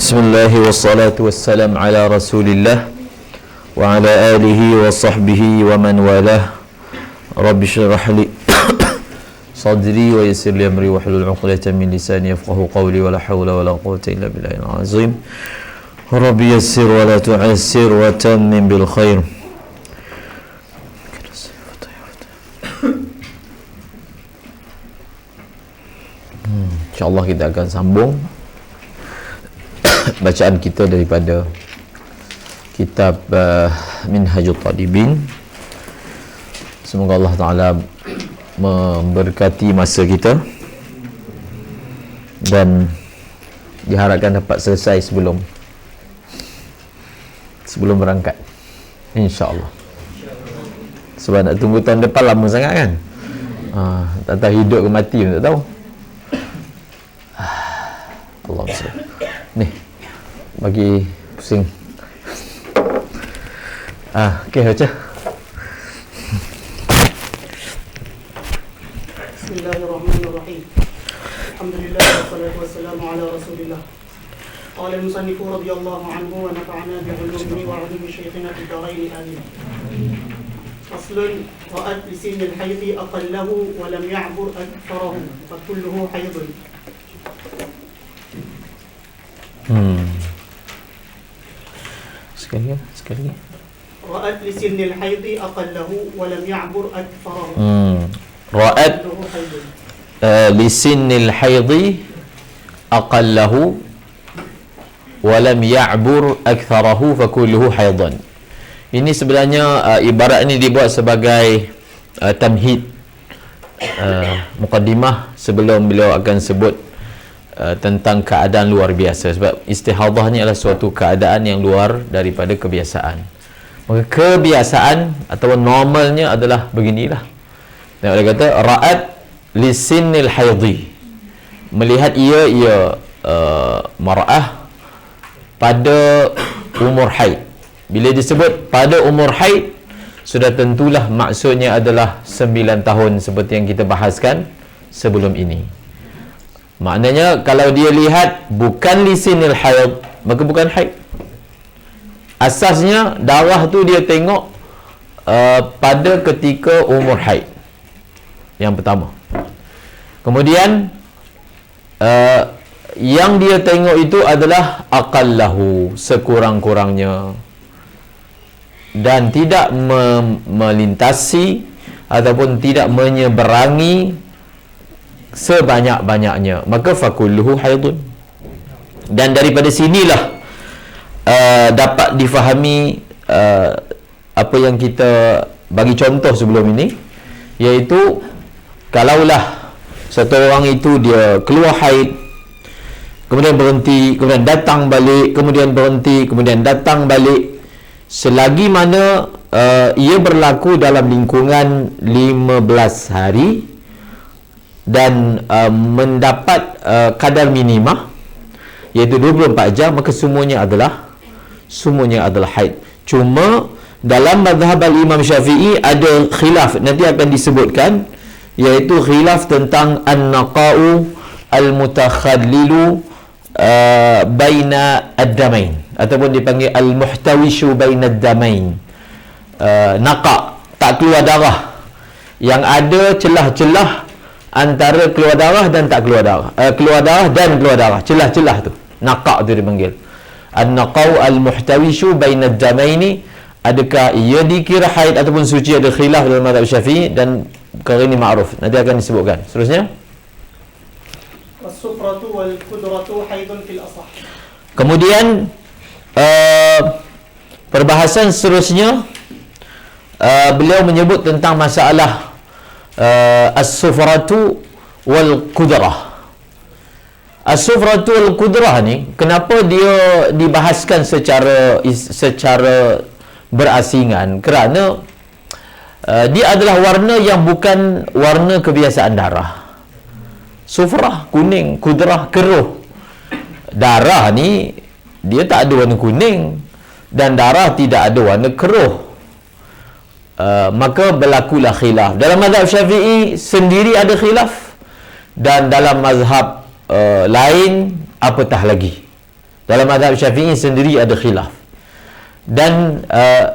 Bismillah wassalatu wassalam ala rasulillah wa ala alihi wa sahbihi wa man walah. Rabbi syrah li sadri wa yassir li amri wa hlul 'uqdatam min lisani yafqahu qawli wa la hawla wa la quwwata illa billahil azim. Rabbi yassir wa la tu'assir wa tammim bil khair. InsyaAllah kita akan sambung bacaan kita daripada kitab Minhajul Talibin. Semoga Allah Ta'ala memberkati masa kita dan diharapkan dapat selesai sebelum berangkat, InsyaAllah. Sebab nak tunggu tahun depan lama sangat kan. Tak tahu hidup ke mati pun tak tahu. Allah SWT. Ni bagi pusing. Okey, baca. Bismillahirrahmanirrahim. Alhamdulillah wassalatu wassalamu ala Rasulillah. Qala al-musannif radhiyallahu anhu wa nafa'ana bi 'ulumihi wa 'ulumi shaykhina fid darain amin. Faslun ra'at li sin al-hayd aqallahu wa lam ya'bur aktharahu fa kulluhu haydun. Sekali. Ra'at li sin al-hayd aqallahu wa lam ya'bur aktharahu. Ra'at li sinnil haidhi aqallahu wa lam ya'bur aktharahu fa kulluhu haidan. Ini sebenarnya ibarat ini dibuat sebagai tamhid, muqaddimah sebelum beliau akan sebut tentang keadaan luar biasa. Sebab istihadah ni adalah suatu keadaan yang luar daripada kebiasaan. Maka kebiasaan atau normalnya adalah beginilah. Dan dia kata ra'at lisinil haidhi, melihat ia mar'ah pada umur haid. Bila disebut pada umur haid, sudah tentulah maksudnya adalah 9 tahun seperti yang kita bahaskan sebelum ini. Maknanya kalau dia lihat bukan lisinil haid, maka bukan haid. Asasnya darah tu dia tengok pada ketika umur haid. Yang pertama. Kemudian yang dia tengok itu adalah aqallahu, sekurang-kurangnya, dan tidak melintasi ataupun tidak menyeberangi sebanyak-banyaknya, maka fakulluhu haidun. Dan daripada sinilah dapat difahami apa yang kita bagi contoh sebelum ini, iaitu kalaulah satu orang itu dia keluar haid, kemudian berhenti, kemudian datang balik, kemudian berhenti, kemudian datang balik, selagi mana ia berlaku dalam lingkungan 15 hari dan mendapat kadar minimah iaitu 24 jam, maka semuanya adalah haid. Cuma dalam mazhab al-Imam Syafi'i ada khilaf, nanti akan disebutkan, iaitu khilaf tentang an-naqa'u al-mutakhallilu baina ad-damain, ataupun dipanggil al-muhtawishu baina ad-damain. Naqa', tak keluar darah, yang ada celah-celah antara keluar darah dan tak keluar darah, keluar darah dan keluar darah, celah-celah tu naqa' tu dipanggil an-naqa'u al-muhtawishu baina ad-damaini. Adakah ia dikira haid ataupun suci? Ada khilaf dalam mazhab Syafi'i dan perkara ini ma'ruf, nanti akan disebutkan. Seterusnya, Was-sufratu wal qudratu haidun fil asah. kemudian perbahasan seterusnya, beliau menyebut tentang masalah as-sufratu wal qudrah. As-sufratu wal qudrah ni kenapa dia dibahaskan secara berasingan? Kerana dia adalah warna yang bukan warna kebiasaan darah. Sufrah kuning, qudrah keruh. Darah ni dia tak ada warna kuning dan darah tidak ada warna keruh. Maka berlakulah khilaf. Dalam mazhab Syafi'i sendiri ada khilaf, dan dalam mazhab lain apatah lagi. Dalam mazhab Syafi'i sendiri ada khilaf. Dan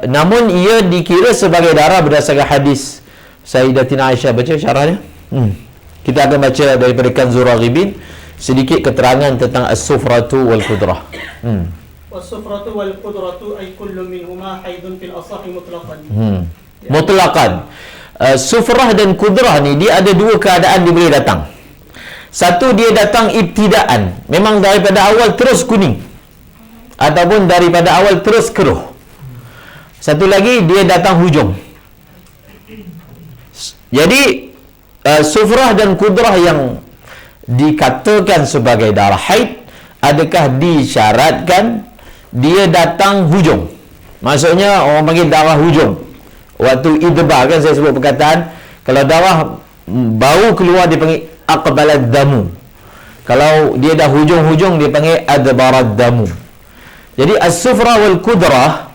namun ia dikira sebagai darah berdasarkan hadis Sayyidatina Aisyah. Baca syarahnya. Kita akan baca daripada Kanzur Raghibin sedikit keterangan tentang as-sufratu wal qudrah. Was-sufratu wal qudratu ay kullu minhuma haidun fil asahi mutlaqan. Mutlaqan. Sufrah dan kudrah ni dia ada dua keadaan dia boleh datang. Satu, dia datang ibtidaan, memang daripada awal terus kuning, ataupun daripada awal terus keruh. Satu lagi, dia datang hujung. Jadi sufrah dan kudrah yang dikatakan sebagai darah haid, adakah disyaratkan dia datang hujung? Maksudnya orang panggil darah hujung. Waktu idbar kan saya sebut perkataan, kalau darah baru keluar dia panggil aqbalad damu. Kalau dia dah hujung-hujung dia panggil adbarad damu. Jadi as-sufra wal kudrah,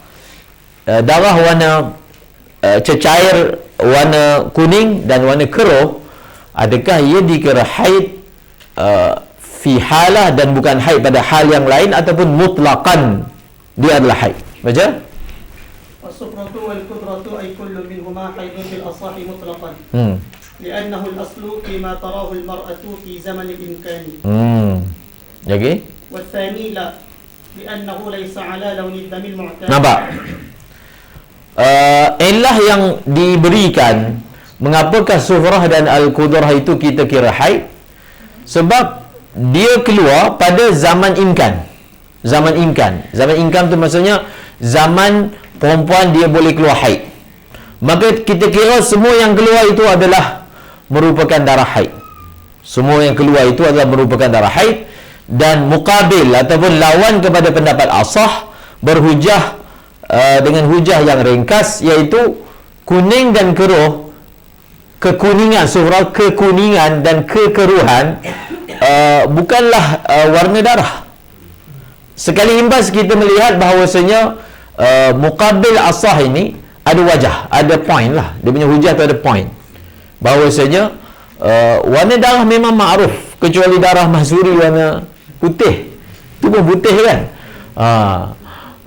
darah warna cecair, warna kuning dan warna keruh, adakah ia dikira haid fi halah dan bukan haid pada hal yang lain, ataupun mutlaqan dia adalah haid? Baca. Was-sufratu wal qudratu ay kullu minhuma haidun fil asahi mutlaqan. لأنه الأصل فيما تراه المرأة في زمن الإمكان. Lagi? والثاني لا لأنه ليس على لون الدم المعتاد. Nampak? Ilah yang diberikan mengapakah sufrah dan al-qudrah itu kita kira haid, sebab dia keluar pada zaman imkan. Zaman imkan tu maksudnya zaman perempuan dia boleh keluar haid. Maka kita kira semua yang keluar itu adalah merupakan darah haid. Semua yang keluar itu adalah merupakan darah haid. Dan muqabil ataupun lawan kepada pendapat asah, berhujah dengan hujah yang ringkas, iaitu kuning dan keruh, kekuningan, sufrah, kekuningan dan kekeruhan bukanlah warna darah. Sekali imbas kita melihat bahawasanya muqabil asah ini ada wajah, ada point lah. Dia punya hujah tu ada point, bahawasanya warna darah memang ma'ruf, kecuali darah mahsuri warna putih, itu pun putih kan.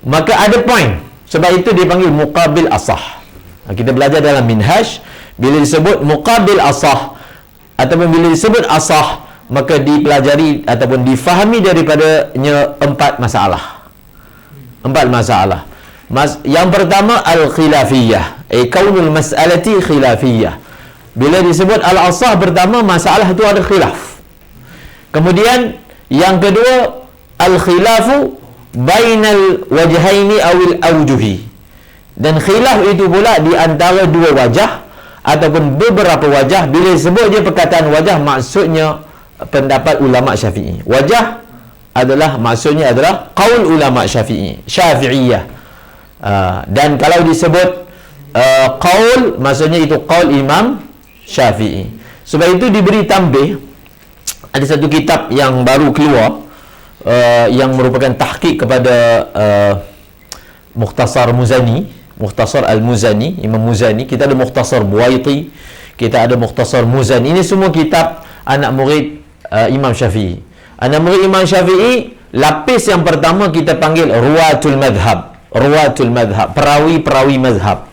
Maka ada point, sebab itu dia panggil muqabil asah. Kita belajar dalam minhaj, bila disebut muqabil asah ataupun bila disebut asah, maka dipelajari ataupun difahami daripadanya empat masalah. Yang pertama al-khilafiyah, kaunul mas'alati khilafiyah. Bila disebut al-asah, pertama masalah itu ada khilaf. Kemudian yang kedua, al-khilafu bainal wajhaini awil awjuhi. Dan khilaf itu pula di antara dua wajah ataupun beberapa wajah. Bila disebut dia perkataan wajah, maksudnya pendapat ulama Syafi'i. Wajah adalah maksudnya adalah qaul ulama Syafi'iyah. Dan kalau disebut qaul, maksudnya itu qaul Imam Syafi'i. Sebab itu diberi tambih, ada satu kitab yang baru keluar yang merupakan tahqiq kepada Mukhtasar Muzani, Mukhtasar Al-Muzani, Imam Muzani. Kita ada Mukhtasar Buwaiti, kita ada Mukhtasar Muzani. Ini semua kitab anak murid Imam Syafi'i. Anak murid Imam Syafi'i, lapis yang pertama kita panggil ruwatul madhab. Ruwatul madhab, perawi-perawi mazhab.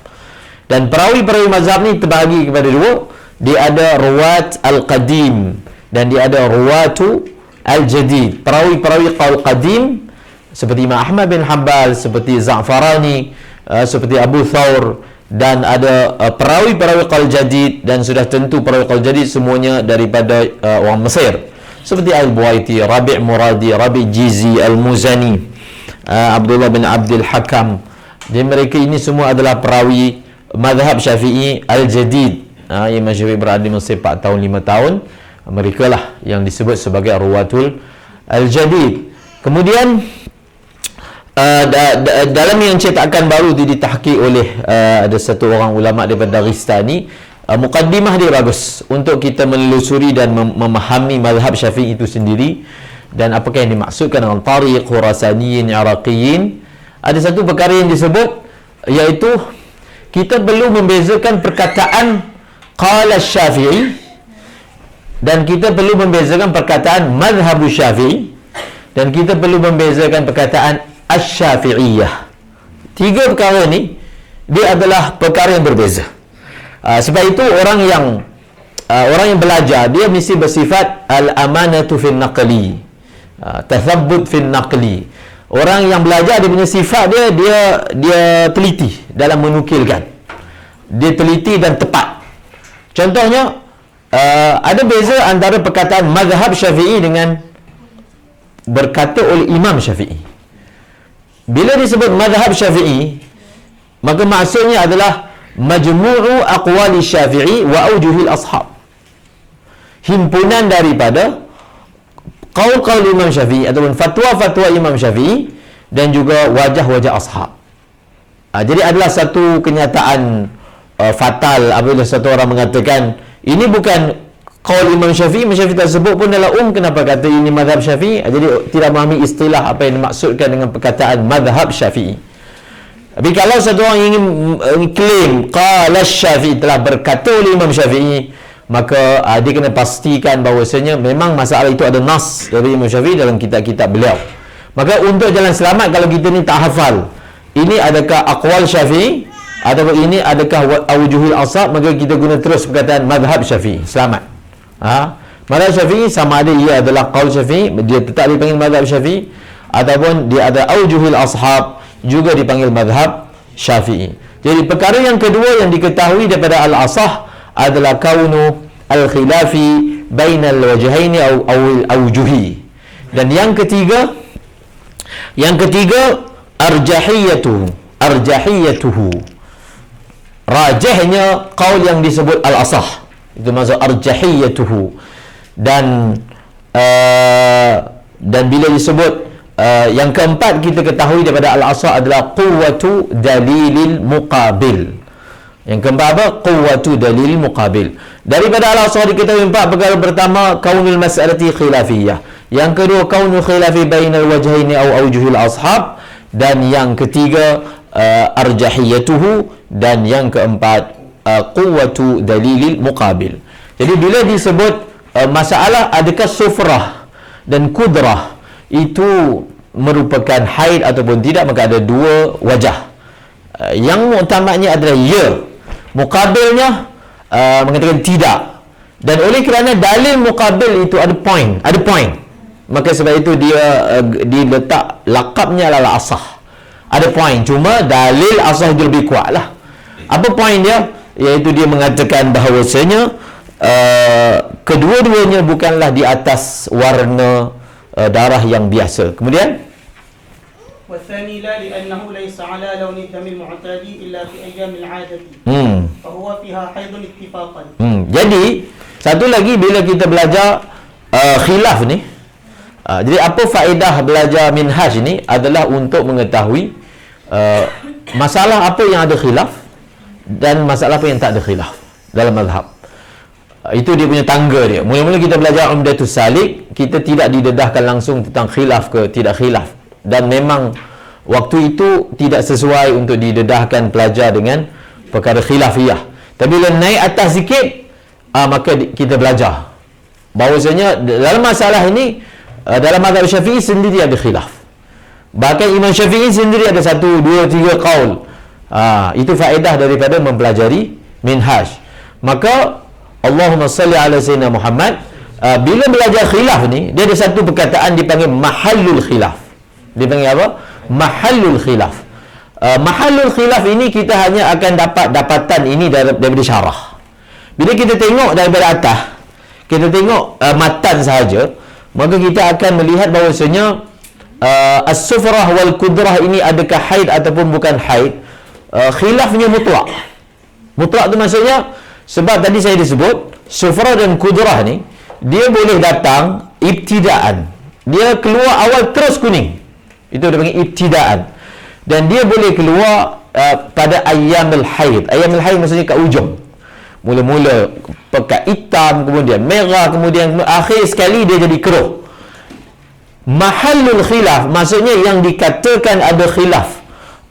Dan perawi-perawi mazhab ni terbagi kepada dua. Dia ada ruwat al-qadim dan dia ada ruwatu al-jadid. Perawi-perawi qaul qadim seperti Imam Ahmad bin Hanbal, seperti Za'farani, seperti Abu Thawr, dan ada perawi-perawi qaul jadid, dan sudah tentu perawi qaul jadid semuanya daripada orang Mesir, seperti Al-Buwaiti, Rabi' Muradi, Rabi' Jizi, Al-Muzani, Abdullah bin Abdul Hakam. Jadi mereka ini semua adalah perawi mazhab Syafi'i al-jadid. Imam Syafi'i berada di Mesir 4 tahun 5 tahun. Mereka lah yang disebut sebagai ruwatul al-jadid. Kemudian dalam yang cetakan baru ditahqiq oleh ada satu orang ulama daripada Dagestani, mukaddimah dia bagus untuk kita menelusuri dan memahami mazhab Syafi'i itu sendiri dan apakah yang dimaksudkan dengan tariq Khurasaniyin, Iraqiyin. Ada satu perkara yang disebut, iaitu kita perlu membezakan perkataan qala Syafi'i dan kita perlu membezakan perkataan mazhab Syafi'i Dan kita perlu membezakan perkataan Asy-Syafi'iyah. 3 perkara ni dia adalah perkara yang berbeza. Sebab itu orang yang belajar dia mesti bersifat al-amanatu fin naqli, tathabbut fin naqli. Orang yang belajar dia punya sifat dia teliti dalam menukilkan. Dia teliti dan tepat. Contohnya ada beza antara perkataan mazhab Syafi'i dengan berkata oleh Imam Syafi'i. Bila disebut mazhab Syafi'i, maka maksudnya adalah majmu'u aqwali Syafi'i wa aujuhil ashab. Himpunan daripada qaul-qaul Imam Syafi'i ataupun fatwa-fatwa Imam Syafi'i dan juga wajah-wajah ashab. Jadi adalah satu kenyataan fatal apabila satu orang mengatakan ini bukan qaul Imam Syafi'i. Imam Syafi'i tersebut pun dalam kenapa kata ini mazhab Syafi'i? Jadi tidak memahami istilah apa yang dimaksudkan dengan perkataan mazhab Syafi'i. Tapi kalau satu orang ingin claim qala Syafi'i, telah berkata oleh Imam Syafi'i, maka dia kena pastikan bahawasanya memang masalah itu ada nas dari Imam Syafi'i dalam kitab-kitab beliau. Maka untuk jalan selamat, kalau kita ni tak hafal ini adakah aqwal Syafi'i ataupun ini adakah awjuhul ashab, maka kita guna terus perkataan mazhab Syafi'i, selamat. Mazhab Syafi'i sama ada ia adalah qaul Syafi'i, dia tetap dipanggil mazhab Syafi'i, ataupun dia ada awjuhul ashab, juga dipanggil mazhab Syafi'i. Jadi perkara yang kedua yang diketahui daripada al-asah adalah kaunu al-khilafi bainal wajhaini aw awjuhi. Dan yang ketiga arjahiyatuhu, rajahnya qaul yang disebut al-asah, itu maksud arjahiyatuhu. Dan bila disebut yang keempat kita ketahui daripada al-asah adalah quwwatu dalilil muqabil. Yang keempat apa? Quwwatu dalilil muqabil. Daripada al-asah diketahui 4 perkara. Pertama, kaunul mas'alati khilafiyah. Yang kedua, kaunul khilafi bainal wajhaini aw awjuhil ashab. Dan yang ketiga, arjahiyatuhu. Dan yang keempat, quwwatu dalilil muqabil. Jadi bila disebut masalah adakah sufrah dan kudrah itu merupakan haid ataupun tidak, maka ada 2 wajah. Yang muktamadnya adalah ya, muqabilnya mengatakan tidak. Dan oleh kerana dalil muqabil itu ada point, maka sebab itu dia diletak lakabnya adalah asah. Ada point, cuma dalil asah itu lebih kuat lah. Apa point dia? Iaitu dia mengatakan bahawasanya kedua-duanya bukanlah di atas warna darah yang biasa. Kemudian والثاني لا لأنه ليس على لون الدم المعتاد إلا في أيام العادة فهو فيها حيض اتفاقا. Jadi satu lagi bila kita belajar khilaf ni, jadi apa faedah belajar minhaj ni adalah untuk mengetahui masalah apa yang ada khilaf dan masalah apa yang tak ada khilaf dalam mazhab. Itu dia punya tangga dia. Mula-mula kita belajar Umdatus Salik, kita tidak didedahkan langsung tentang khilaf ke tidak khilaf, dan memang waktu itu tidak sesuai untuk didedahkan pelajar dengan perkara khilafiyah. Tapi bila naik atas sikit, maka kita belajar bahawasanya dalam masalah ini dalam mazhab Syafi'i sendiri ada khilaf. Bahkan Imam Syafi'i sendiri ada 1, 2, 3 qaul. Itu faedah daripada mempelajari minhaj. Maka Allahumma salli ala Sayyidina Muhammad, bila belajar khilaf ni, dia ada satu perkataan dipanggil mahallul khilaf. Dipanggil apa? Mahallul khilaf. Mahallul khilaf ini kita hanya akan dapat dapatan ini daripada syarah. Bila kita tengok daripada atas, kita tengok matan sahaja, maka kita akan melihat bahawasanya as-sufrah wal kudrah ini adakah haid ataupun bukan haid. Khilafnya mutlak. Mutlak tu maksudnya, sebab tadi saya disebut sufrah dan kudrah ni dia boleh datang ibtidaan. Dia keluar awal terus kuning. Itu dia panggil ibtidaan. Dan dia boleh keluar pada ayyamul haid. Ayyamul haid maksudnya kat ujung. Mula-mula pekat hitam, kemudian merah, kemudian akhir sekali dia jadi keruh. Mahallul khilaf maksudnya yang dikatakan ada khilaf,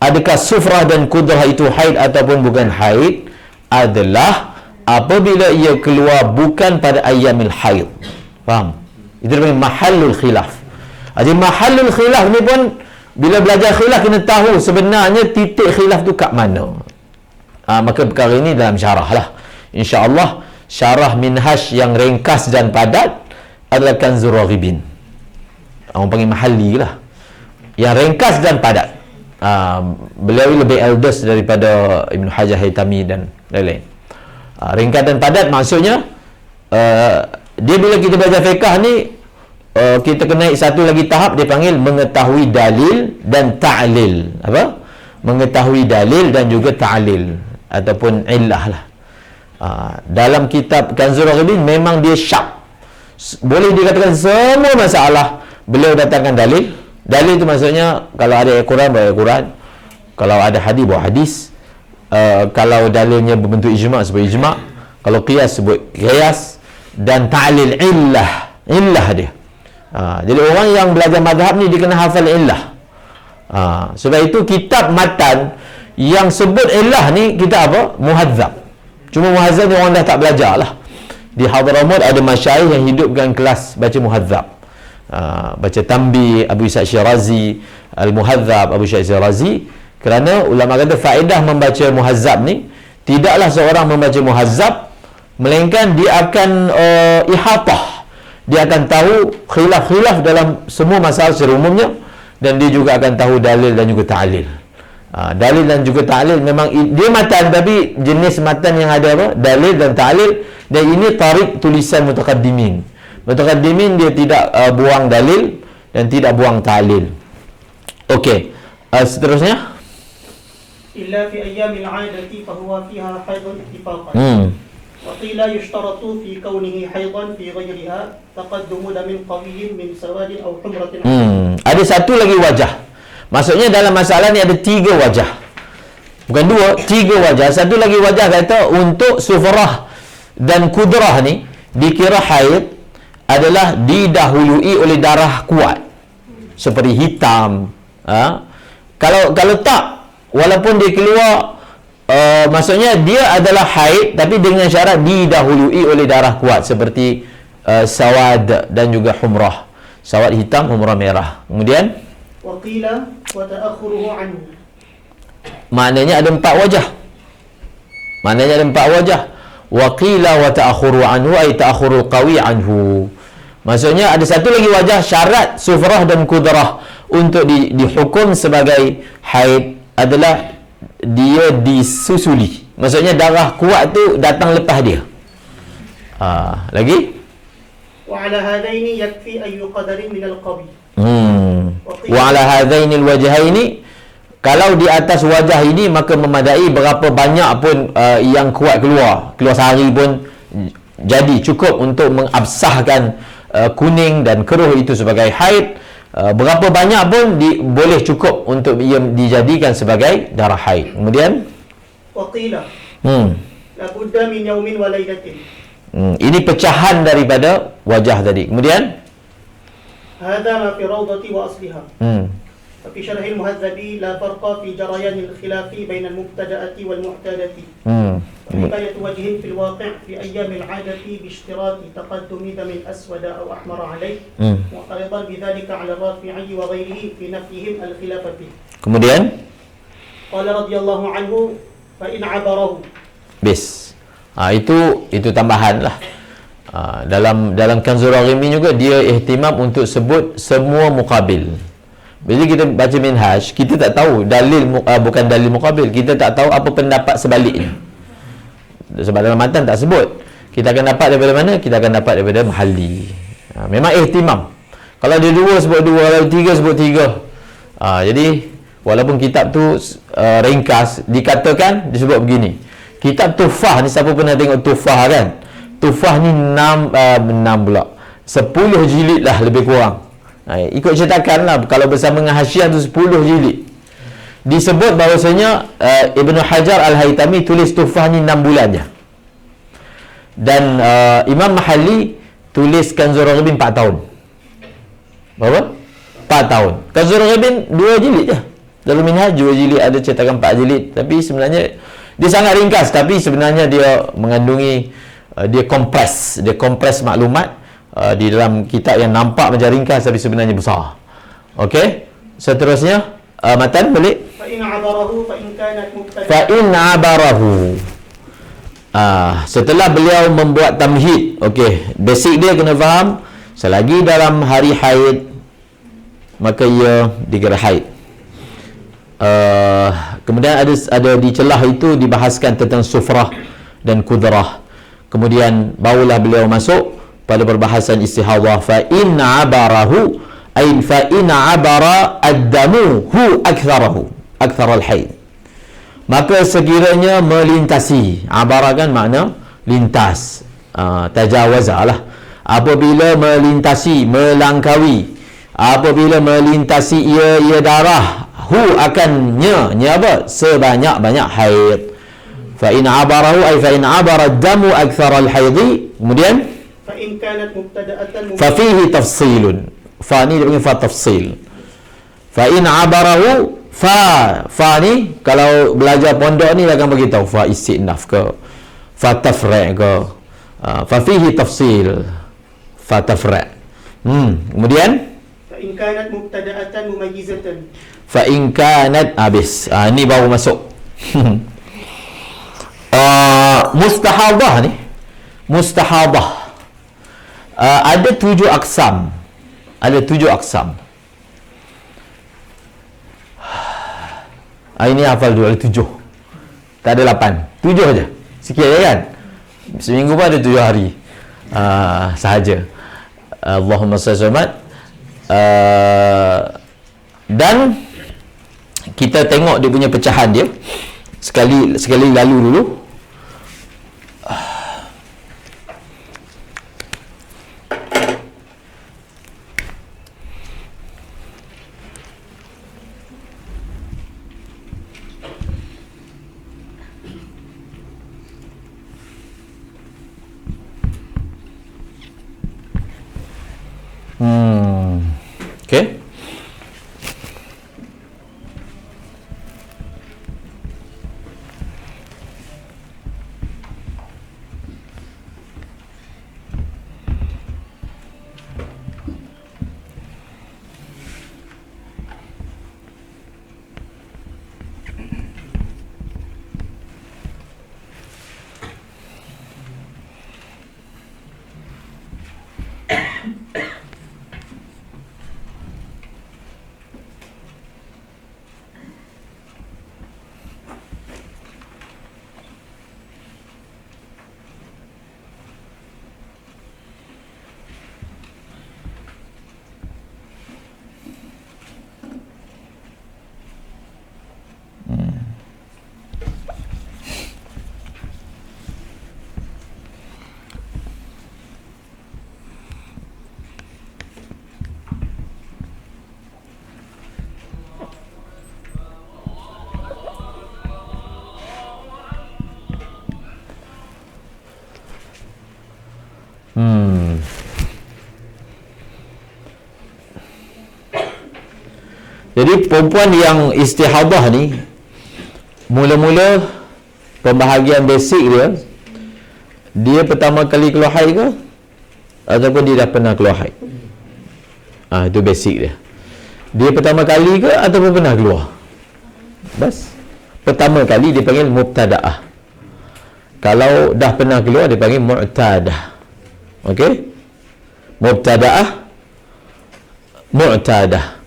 adakah sufrah dan kudrah itu haid ataupun bukan haid, adalah apabila ia keluar bukan pada ayyamil haid. Faham? Itu namanya mahallul khilaf. Jadi mahallul khilaf ni pun, bila belajar khilaf kena tahu sebenarnya titik khilaf tu kat mana. Maka perkara ini dalam syarah lah. InsyaAllah syarah minhaj yang ringkas dan padat adalah Kanzur Raghibin. Orang panggil mahalli lah, yang ringkas dan padat. Beliau lebih eldest daripada Ibn Hajar Haytami dan lain-lain. Ringkas dan padat maksudnya dia bila kita belajar fiqh ni, kita kena naik satu lagi tahap, dia panggil mengetahui dalil dan ta'lil. Apa? Mengetahui dalil dan juga ta'lil ataupun illah lah. Dalam kitab Kanzur Raghibin memang dia sharp. Boleh dikatakan semua masalah beliau datangkan dalil. Dalil itu maksudnya kalau ada ayat Quran, bawa ayat Quran. Kalau ada hadis, bawa hadis. Kalau dalilnya berbentuk ijma', sebut ijma'. Kalau qiyas, sebut qiyas. Dan ta'lil illah dia. Jadi orang yang belajar mazhab ni dia kena hafal illah. Sebab itu kitab matan yang sebut illah ni kita apa? Muhadzab. Cuma muhadzab ni orang dah tak belajar lah. Di Hadramaut ada masyayikh yang hidupkan kelas baca muhadzab. Baca Tanbih Abu Ishaq Syirazi, Al-Muhadzab Abu Ishaq Syirazi. Kerana ulama kata faedah membaca muhadzab ni, tidaklah seorang membaca muhadzab melainkan dia akan ihatah. Dia akan tahu khilaf-khilaf dalam semua masalah secara umumnya, dan dia juga akan tahu dalil dan juga ta'lil. Dalil dan juga ta'lil memang dia matan, tapi jenis matan yang ada apa? Dalil dan ta'lil. Dan ini tarik tulisan mutaqaddimin. Mutaqaddimin dia tidak buang dalil dan tidak buang ta'lil. Okey. Seterusnya, illa fi ayyamil 'adati fa huwa fiha haidun ittifaqan. Wa qila yushtaratu fi kaunihi haidan fi ghayriha taqaddumu damin qawiyyin min sawadin aw humratin. Ada satu lagi wajah. Maksudnya dalam masalah ni ada 3 wajah. Bukan 2, 3 wajah. Satu lagi wajah kata untuk sufrah dan kudrah ni dikira haid adalah didahului oleh darah kuat seperti hitam. Kalau tak, walaupun dia keluar maksudnya dia adalah haid, tapi dengan syarat didahului oleh darah kuat seperti sawad dan juga humrah. Sawad hitam, humrah merah. Kemudian waqila wa ta'akhuruhu anhu. Maknanya ada 4 wajah. Waqila wa ta'akhuru anhu ay ta'akhurul qawi anhu. Maksudnya ada satu lagi wajah syarat sufrah dan kudrah untuk dihukum sebagai haid adalah dia disusuli. Maksudnya darah kuat tu datang lepas dia. Lagi? Wa ala hadaini yakfi ayu qadarin min al-qawi. Wa ala hadaini al-wajhaini, kalau di atas wajah ini maka memadai berapa banyak pun yang kuat keluar sehari pun jadi cukup untuk mengabsahkan kuning dan keruh itu sebagai haid. Berapa banyak pun boleh cukup untuk ia dijadikan sebagai darah haid. Kemudian waqila la budda min yawmin wa lailatin. Ini pecahan daripada wajah tadi. Kemudian hadha ma fi rawdati wa asliha. ففي شرح المهذب لا فرق في جريان الخلاف بين المبتدأة والمعتادة. رواية وجه في الواقع في أيام العادة باشتراط تقدم دم أسود أو أحمر عليه، معترضا بذلك على الرافعي وغيره في نفيهم الخلاف فيه. Kemudian قال رضي الله عنه فإن عبره. Bis. Itu tambahan lah. Dalam Kanzur Raghibin juga dia ihtimam untuk sebut semua muqabil. Bila kita baca minhaj, kita tak tahu dalil bukan dalil muqabil, kita tak tahu apa pendapat sebaliknya. Sebab dalam matan tak sebut. Kita akan dapat daripada mana? Kita akan dapat daripada mahalli. Memang ihtimam. Kalau dia 2 sebut 2, kalau 3 sebut 3. Jadi walaupun kitab tu ringkas, dikatakan disebut begini. Kitab Tuhfah ni, siapa pernah tengok Tuhfah kan? Tuhfah ni 6 pula 10 jilid lah lebih kurang. Ikut cetakan lah, kalau bersama dengan Hasyiah tu 10 jilid. Disebut bahawasanya Ibn Hajar Al-Haytami tulis Tuhfah ni 6 bulan je. Dan Imam Mahalli tulis Kanzur Raghibin 4 tahun. Berapa? 4 tahun. Kanzur Raghibin 2 jilid je. Dalam minhaj 2 jilid, ada cetakan 4 jilid. Tapi sebenarnya dia sangat ringkas, tapi sebenarnya dia mengandungi dia kompres maklumat di dalam kitab yang nampak macam ringkas tapi sebenarnya besar. Okey. Seterusnya matan balik. فإن عبره فإن كانت مبتدأة Fa in abarahu. Setelah beliau membuat tamhid, okey, basic dia kena faham, selagi dalam hari haid maka ia dikira haid. Kemudian ada di celah itu dibahaskan tentang sufrah dan kudrah. Kemudian barulah beliau masuk pada perbahasan istihadhah. Fa in abarahu ay fa in abara ad-damu hu aktharahu akthar al-haid. Maka sekiranya melintasi, abara kan makna lintas, tajawaza lah. Apabila melintasi, melangkaui, apabila melintasi ia darah, hu akannya apa? Sebanyak-banyak haid. Fa in abarahu ay fa in abara ad-damu akthar al-haid. Kemudian فإن كانت مبتدأة fa fihi tafsilun. Fa ni dia panggil fa tafsil. Fa in abarahu, fa ni kalau belajar pondok ni akan bagi tahu fa istinaf ke, fa tafra' ke, fa fihi tafsil, fa tafra'. Kemudian فإن كانت مبتدأة مميزة fa in kanat, habis. Ni baru masuk. Mustahadah ni, mustahadah ada 7 aksam. Ada 7 aksam. Ini hafal dulu, ada 7. Tak ada 8. 7 aja. Sikit je kan? Seminggu pun ada 7 hari. Sahaja. Allahumma salli alaihi. Dan kita tengok dia punya pecahan dia. Sekali lalu dulu. Okay. Jadi perempuan yang istihadah ni, mula-mula pembahagian basic dia pertama kali keluar haid ke ataupun dia dah pernah keluar haid? Itu basic dia. Dia pertama kali ke ataupun pernah keluar? Bas. Pertama kali dia panggil mubtada'ah. Kalau dah pernah keluar dia panggil mu'tadah. Okey? Mubtada'ah, mu'tadah.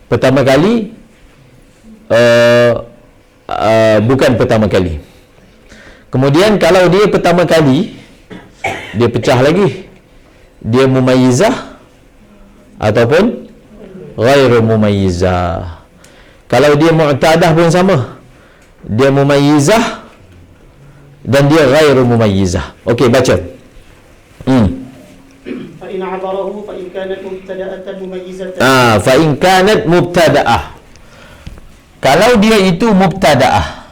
Pertama kali bukan pertama kali. Kemudian kalau dia pertama kali, dia pecah lagi, dia mumayyizah ataupun ghairu mumayyizah. Kalau dia mu'tadah pun sama, dia mumayyizah dan dia ghairu mumayyizah. Okey, baca. فإن عبره فإن كانت مبتدأة مميزة fa in kanat mubtada'ah. Kalau dia itu mubtada'ah.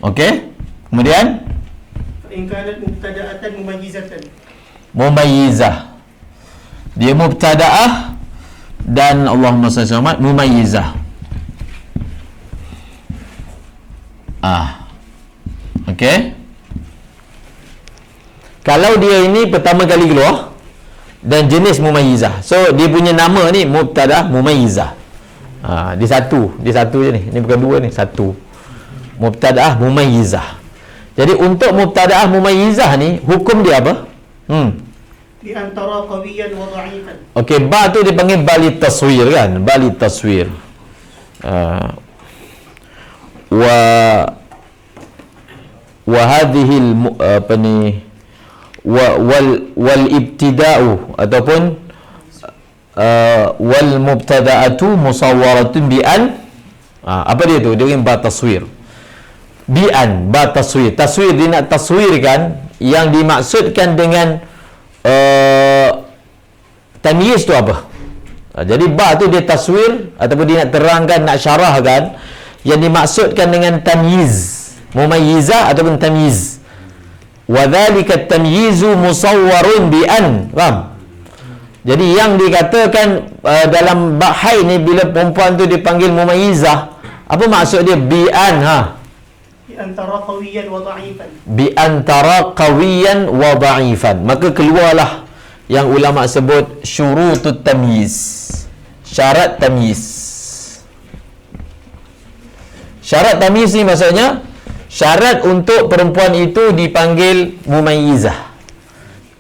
Okey? Kemudian فإن كانت مبتدأة مميزة mumayyizah. Dia mubtada'ah dan Allahumma salli alaihi wasallam mumayyizah. Okey? Kalau dia ini pertama kali keluar, dan jenis mumayyizah. So dia punya nama ni mubtadah mumayyizah. Dia satu je ni. Ni bukan dua ni, satu. Mubtadah mumayyizah. Jadi untuk mubtadah mumayyizah ni hukum dia apa? Di antara qawiyan wa dha'ifan. Okey, ba tu dipanggil bali taswir kan? Bali taswir. Wa hadhihi apa ni wal ibtida'u ataupun wal mubtada'atu musawwaratun bi an, apa dia tu? Dia ba taswir. Bi an, ba taswir. Taswir, dia nak taswirkan yang dimaksudkan dengan tamyiz tu apa? Jadi ba tu dia taswir ataupun dia nak terangkan, nak syarahkan yang dimaksudkan dengan tamyiz, mumayyizah ataupun tamyiz. Wa dhalika tamyizu musawwarun bi an. Faham? Jadi yang dikatakan dalam bab haid ni, bila perempuan tu dipanggil mumayyizah, apa maksud dia? Bi an, Di antara qawiyan wa dha'ifan. Bi antara qawiyan wa dha'ifan. Maka keluarlah yang ulama sebut syurutut tamyiz. Syarat tamyiz. Syarat tamyiz ni maksudnya syarat untuk perempuan itu dipanggil mumayyizah.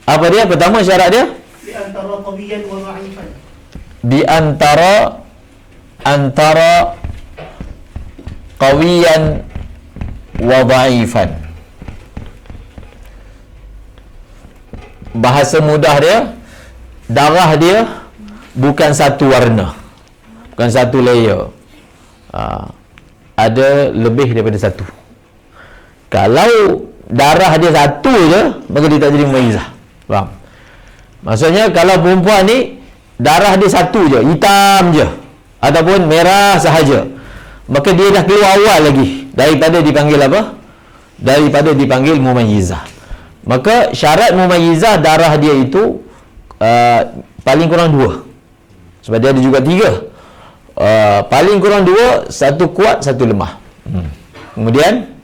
Apa dia? Pertama syarat dia? Di antara qawiyan wa dha'ifan. Di antara qawiyan wa dha'ifan. Bahasa mudah dia, darah dia bukan satu warna, bukan satu layer, ada lebih daripada satu. Kalau darah dia satu je, maka dia tak jadi mumayyizah. Faham? Maksudnya kalau perempuan ni darah dia satu je, hitam je ataupun merah sahaja, maka dia dah keluar awal lagi daripada dipanggil apa? Daripada dipanggil mumayyizah. Maka syarat mumayyizah darah dia itu paling kurang 2. Sebab dia ada juga 3. Paling kurang 2, satu kuat, satu lemah. Kemudian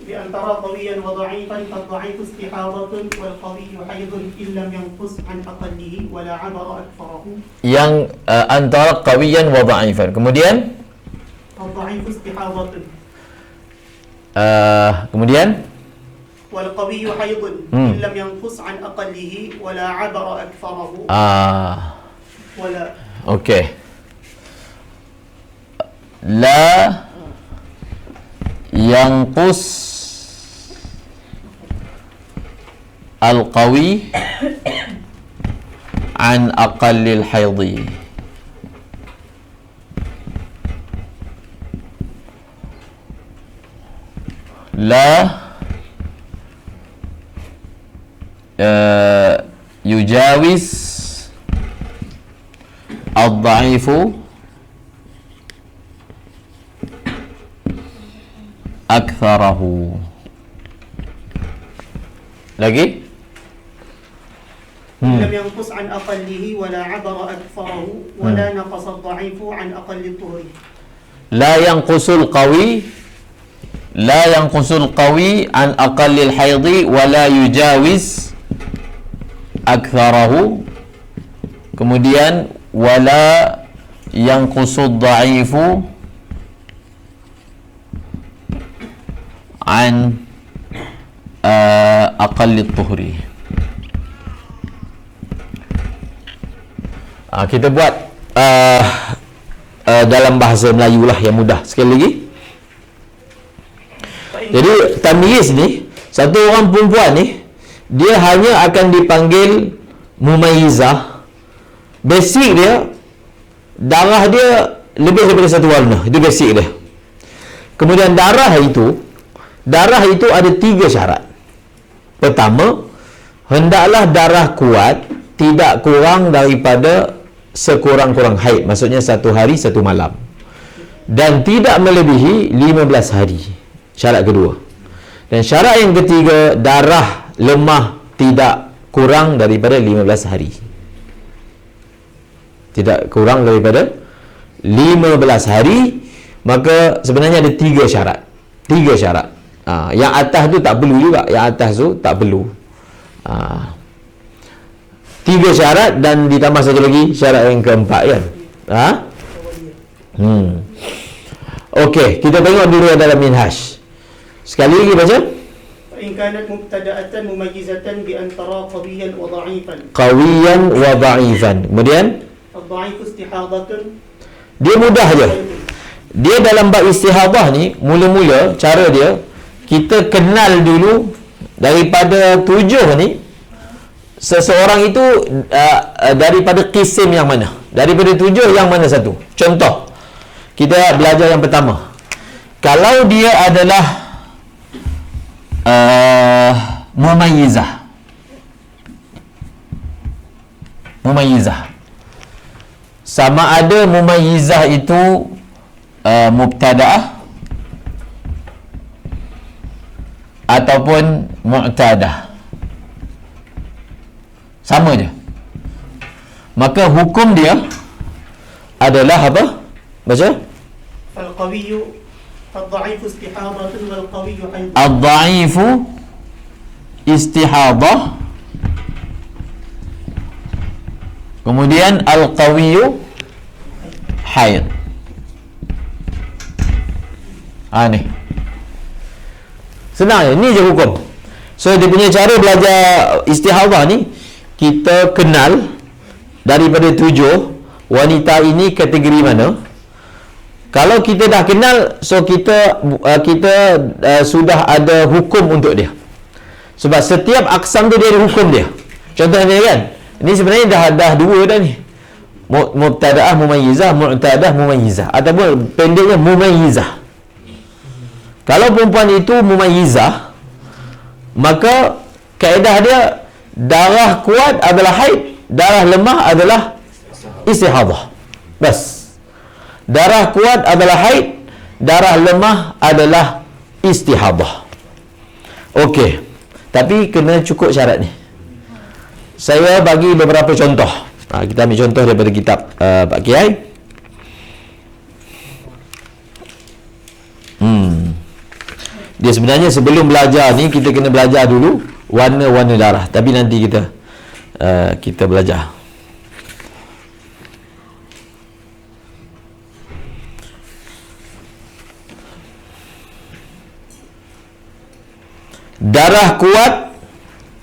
Di antara qawiyan wa dha'ifan, fadha'ifu istihadatun wal qawiyyu haidun illam yanqus an aqallihi wa la 'abara aktharahu. yang antara qawiyan wa dha'ifan. Kemudian Fadha'ifu istihadatun kemudian wal qawiyyu haidun illam yanqus an aqallihi wa la 'abara aktharahu. Wa la okey, la yanqus al-qawi an aqallil haidhi. La yujawiz al-dha'ifu aktharahu. Lagi? لم ينقص عن أقله ولا عبر أكثره ولا نقص الضعيف عن أقل الطهر. لا ينقص القوي عن أقل الحيض ولا يجاوز أكثره. Kemudian ولا ينقص الضعيف عن أقل الطهر. Kita buat dalam bahasa Melayu lah yang mudah. Sekali lagi. Jadi tamyiz ni, satu orang perempuan ni, dia hanya akan dipanggil mumayyizah. Basic dia, darah dia lebih daripada satu warna. Itu basic dia. Kemudian darah itu ada 3 syarat. Pertama, hendaklah darah kuat tidak kurang daripada sekurang-kurang haid. Maksudnya 1 hari 1 malam. Dan tidak melebihi 15 hari. Syarat kedua. Dan syarat yang ketiga, darah lemah tidak kurang daripada 15 hari. Tidak kurang daripada 15 hari. Maka sebenarnya ada 3 syarat. 3 syarat. Yang atas tu tak perlu juga. Yang atas tu tak perlu. 3 syarat dan ditambah satu lagi syarat yang keempat kan. Okey, kita tengok dulu dalam minhaj. Sekali lagi baca. فإن كانت مبتدأة مميزة بأن ترى قويا وضعيفا. Qawiyan wa dha'ifan. Kemudian الضعيف استحاضة. dia mudah je. Dia dalam bab istihadah ni, mula-mula cara dia, kita kenal dulu daripada 7 ni, seseorang itu daripada kisim yang mana, daripada 7 yang mana satu. Contoh, kita belajar yang pertama. Kalau dia adalah mumayyizah, sama ada mumayyizah itu mubtada'ah ataupun mu'tadah, sama je. Maka hukum dia adalah apa? Baca. القوي الضعيف استحاضة والقوي حيض. Ad-dha'ifu istihadah, kemudian al-qawiyyu haid. Ni senang je, ni je hukum. So dia punya cara belajar istihadah ni, kita kenal daripada 7 wanita ini kategori mana. Kalau kita dah kenal, so kita sudah ada hukum untuk dia. Sebab setiap aksam tu dia ada hukum dia. Contohnya kan, ini sebenarnya dah 2 dah ni. Mubtada'ah mumayyizah, mu'tadah mumayyizah, ataupun pendeknya mumayyizah. Kalau perempuan itu mumayyizah, maka kaedah dia, darah kuat adalah haid, darah lemah adalah istihadah. Bas. Darah kuat adalah haid, darah lemah adalah istihadah. Okey. Tapi kena cukup syarat ni. Saya bagi beberapa contoh. Kita ambil contoh daripada kitab Pak Kiai. Dia sebenarnya sebelum belajar ni, kita kena belajar dulu warna-warna darah. Tapi nanti kita belajar. Darah kuat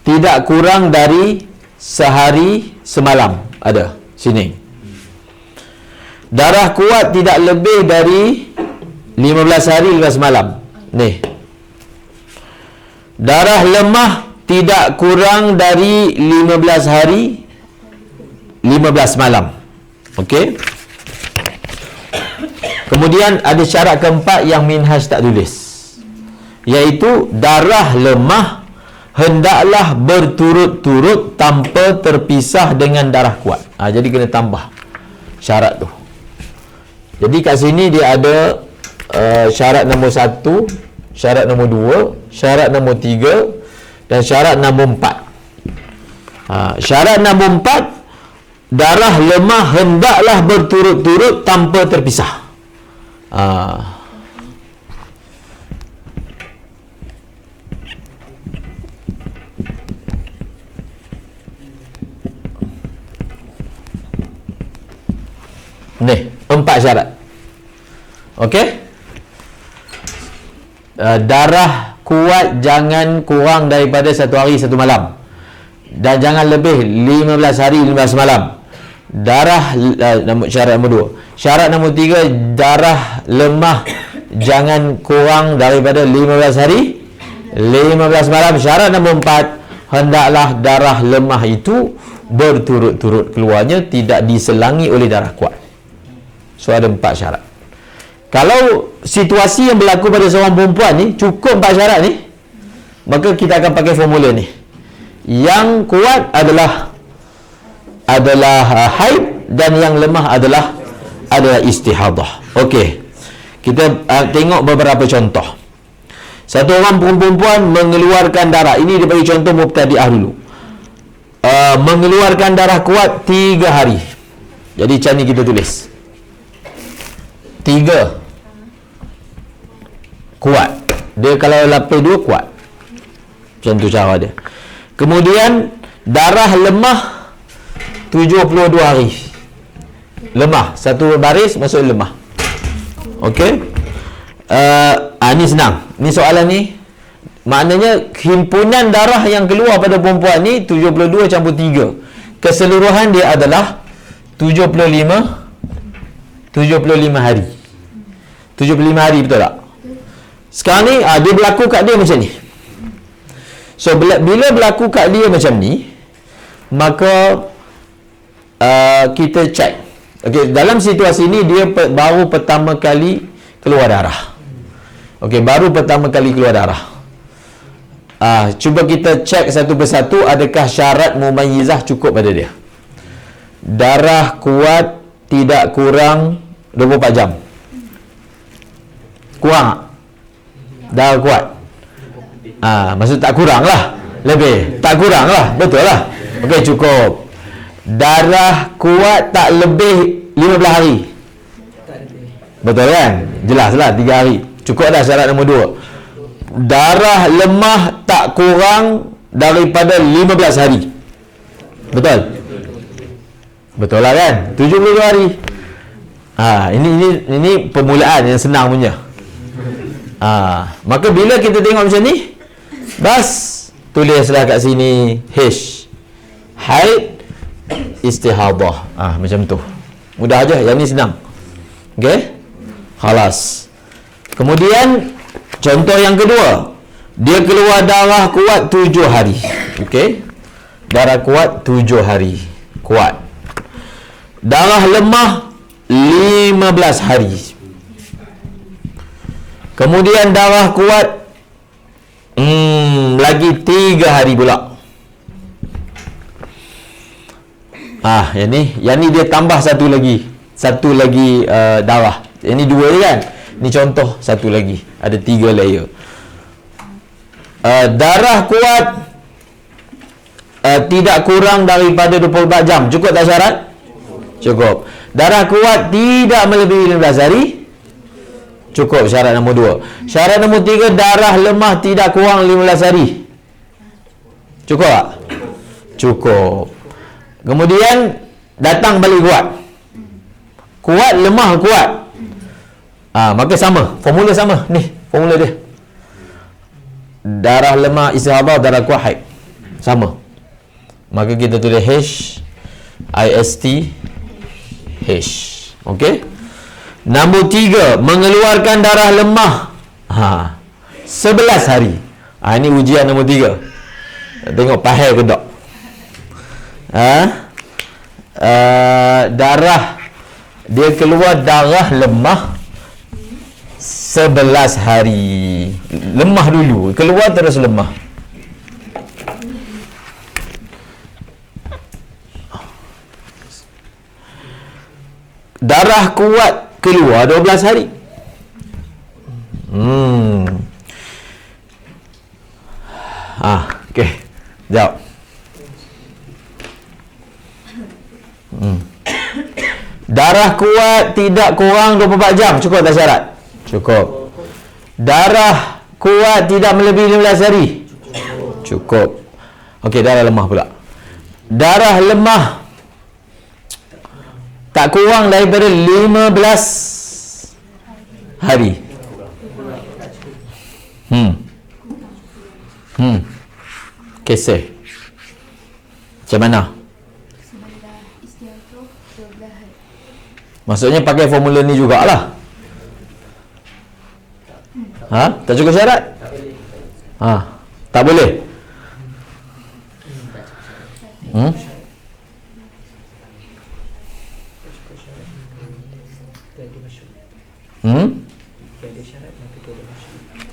tidak kurang dari sehari semalam. Ada sini. Darah kuat tidak lebih dari 15 hari 15 malam. Ni. Darah lemah tidak kurang dari 15 hari 15 malam. Okey. Kemudian ada syarat keempat yang minhaj tak tulis, iaitu darah lemah hendaklah berturut-turut tanpa terpisah dengan darah kuat. Jadi kena tambah syarat tu. Jadi kat sini dia ada syarat nombor 1, syarat nombor 2, syarat nombor 3 dan syarat nombor 4. Syarat nombor 4, darah lemah hendaklah berturut-turut tanpa terpisah. Ni 4 syarat. Okey. Darah kuat jangan kurang daripada 1 hari 1 malam, dan jangan lebih 15 hari 15 malam. Syarat nombor 2. Syarat nombor 3, darah lemah jangan kurang daripada 15 hari 15 malam. Syarat nombor 4, hendaklah darah lemah itu berturut-turut keluarnya, tidak diselangi oleh darah kuat. So ada 4 syarat. Kalau situasi yang berlaku pada seorang perempuan ni cukup 4 syarat ni, maka kita akan pakai formula ni. Yang kuat adalah haid dan yang lemah adalah istihadah. Okey. Kita tengok beberapa contoh. Satu orang perempuan mengeluarkan darah. Ini dia bagi contoh mubtadi'ah dulu. Mengeluarkan darah kuat 3 hari. Jadi macam ni kita tulis. 3 kuat. Dia kalau lapis 2 kuat. Macam tu cara dia. Kemudian darah lemah 72 hari. Lemah. Satu baris masuk lemah. Okey. Ni senang. Ni soalan ni. Maknanya himpunan darah yang keluar pada perempuan ni 72 campur 3. Keseluruhan dia adalah 75 hari. 75 hari, betul tak? Sekarang ni dia berlaku kat dia macam ni. So bila berlaku kat dia macam ni, maka kita cek. Okey, dalam situasi ni dia baru pertama kali keluar darah. Okey, baru pertama kali keluar darah. Cuba kita cek satu persatu, adakah syarat mumayyizah cukup pada dia. Darah kuat tidak kurang 24 jam. Kurang? Darah kuat? Maksud tak kurang lah. Lebih? Tak kurang lah. Betul lah. Okey, cukup. Darah kuat tak lebih 15 hari. Betul kan? Jelas lah 3 hari. Cukup dah syarat nombor 2. Darah lemah tak kurang daripada 15 hari. Betul? Betul lah kan? 72 hari. Ini permulaan yang senang punya. Maka bila kita tengok macam ni, bas tulislah kat sini H. Haid, istihadah. Macam tu. Mudah aja, yang ni senang. Okey? Khalas. Kemudian contoh yang kedua, dia keluar darah kuat 7 hari. Okey? Darah kuat 7 hari. Kuat. Darah lemah 15 hari. Kemudian darah kuat lagi 3 hari pula. Yang ni dia tambah satu lagi darah. Yang ni 2 je kan. Ni contoh satu lagi. Ada 3 layer. Darah kuat tidak kurang daripada 24 jam. Cukup tak syarat? Cukup. Darah kuat tidak melebihi 15 hari. Cukup syarat nombor 2. Syarat nombor 3, darah lemah tidak kurang 15 hari. Cukup tak? Cukup. Kemudian datang balik kuat. Kuat, lemah, kuat. Maka sama. Formula sama. Ni, formula dia. Darah lemah istihadah, darah kuat haid. Sama. Maka kita tulis H, IST, H. Okey? Nombor 3, mengeluarkan darah lemah 11 hari. Ini ujian nombor 3. Tengok pahal ke tak? Darah, dia keluar darah lemah 11 hari. Lemah dulu, keluar terus lemah. Darah kuat keluar 12 hari. Okey. Jawab. Darah kuat tidak kurang 24 jam. Cukup tak syarat? Cukup. Darah kuat tidak melebihi 15 hari. Cukup. Okey, darah lemah pula. Darah lemah tak kurang daripada 15 hari. Keseh. Macam mana? Maksudnya pakai formula ni jugalah. Tak cukup syarat? Tak boleh?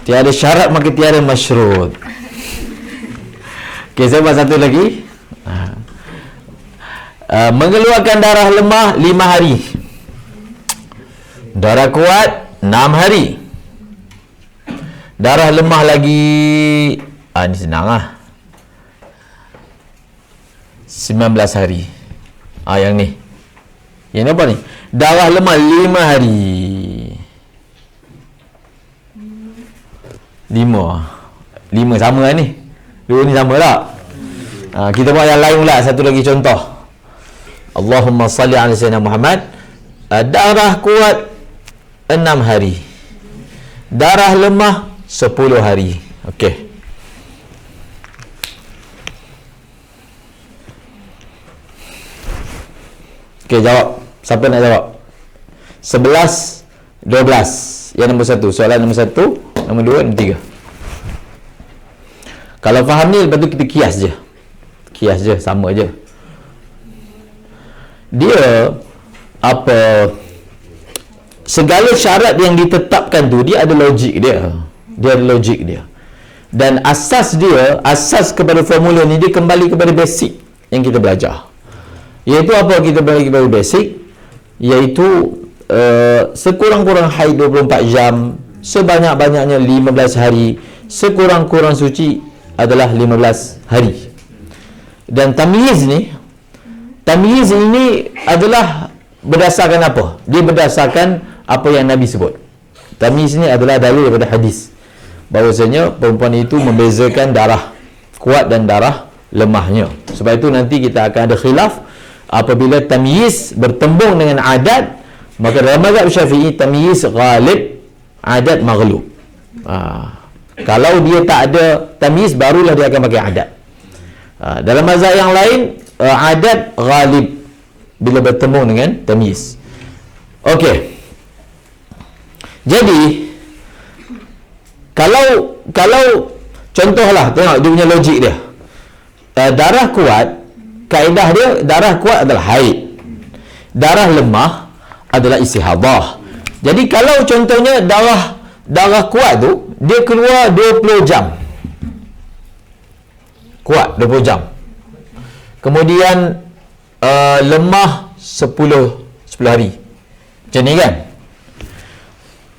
Tiada syarat maka tiada masyrut. Okey, saya buat satu lagi. Mengeluarkan darah lemah 5 hari. Darah kuat 6 hari. Darah lemah lagi ni senang lah, 19 hari. Yang ni. Yang ni apa ni? Darah lemah 5 hari. 5 sama lah ni. 2 ni sama tak? Kita buat yang lain pula. Satu lagi contoh. Allahumma salli ala sayyidina Muhammad, darah kuat 6 hari, darah lemah 10 hari. Okey. Okey, jawab. Siapa nak jawab? 11, 12. Yang nombor 1. Soalan nombor 1, nombor 2, nombor 3. Kalau faham ni, lepas tu kita kias je. Kias je, sama je. Dia apa, segala syarat yang ditetapkan tu, dia ada logik dia. Dia ada logik dia. Dan asas dia, asas kepada formula ni, dia kembali kepada basic yang kita belajar. Iaitu apa kita belajar kepada basic? Iaitu sekurang-kurang haid 24 jam, sebanyak-banyaknya 15 hari, sekurang-kurang suci adalah 15 hari. Dan tamyiz ini adalah berdasarkan apa? Dia berdasarkan apa yang Nabi sebut. Tamyiz ini adalah dalil daripada hadis, bahawasanya perempuan itu membezakan darah kuat dan darah lemahnya. Sebab itu nanti kita akan ada khilaf apabila tamyiz bertembung dengan adat. Maka dalam mazhab Syafi'i, tamyiz ghalib, adat maghlub. Kalau dia tak ada tamyiz, barulah dia akan pakai adat. Dalam mazhab yang lain, adat ghalib bila bertembung dengan tamyiz. Okey. Jadi kalau contohlah, tengok dia punya logik dia. Darah kuat, kaedah dia, darah kuat adalah haid, darah lemah adalah istihadah. Jadi kalau contohnya darah kuat tu dia keluar 20 jam, kuat 20 jam, kemudian lemah 10 hari, macam ni kan?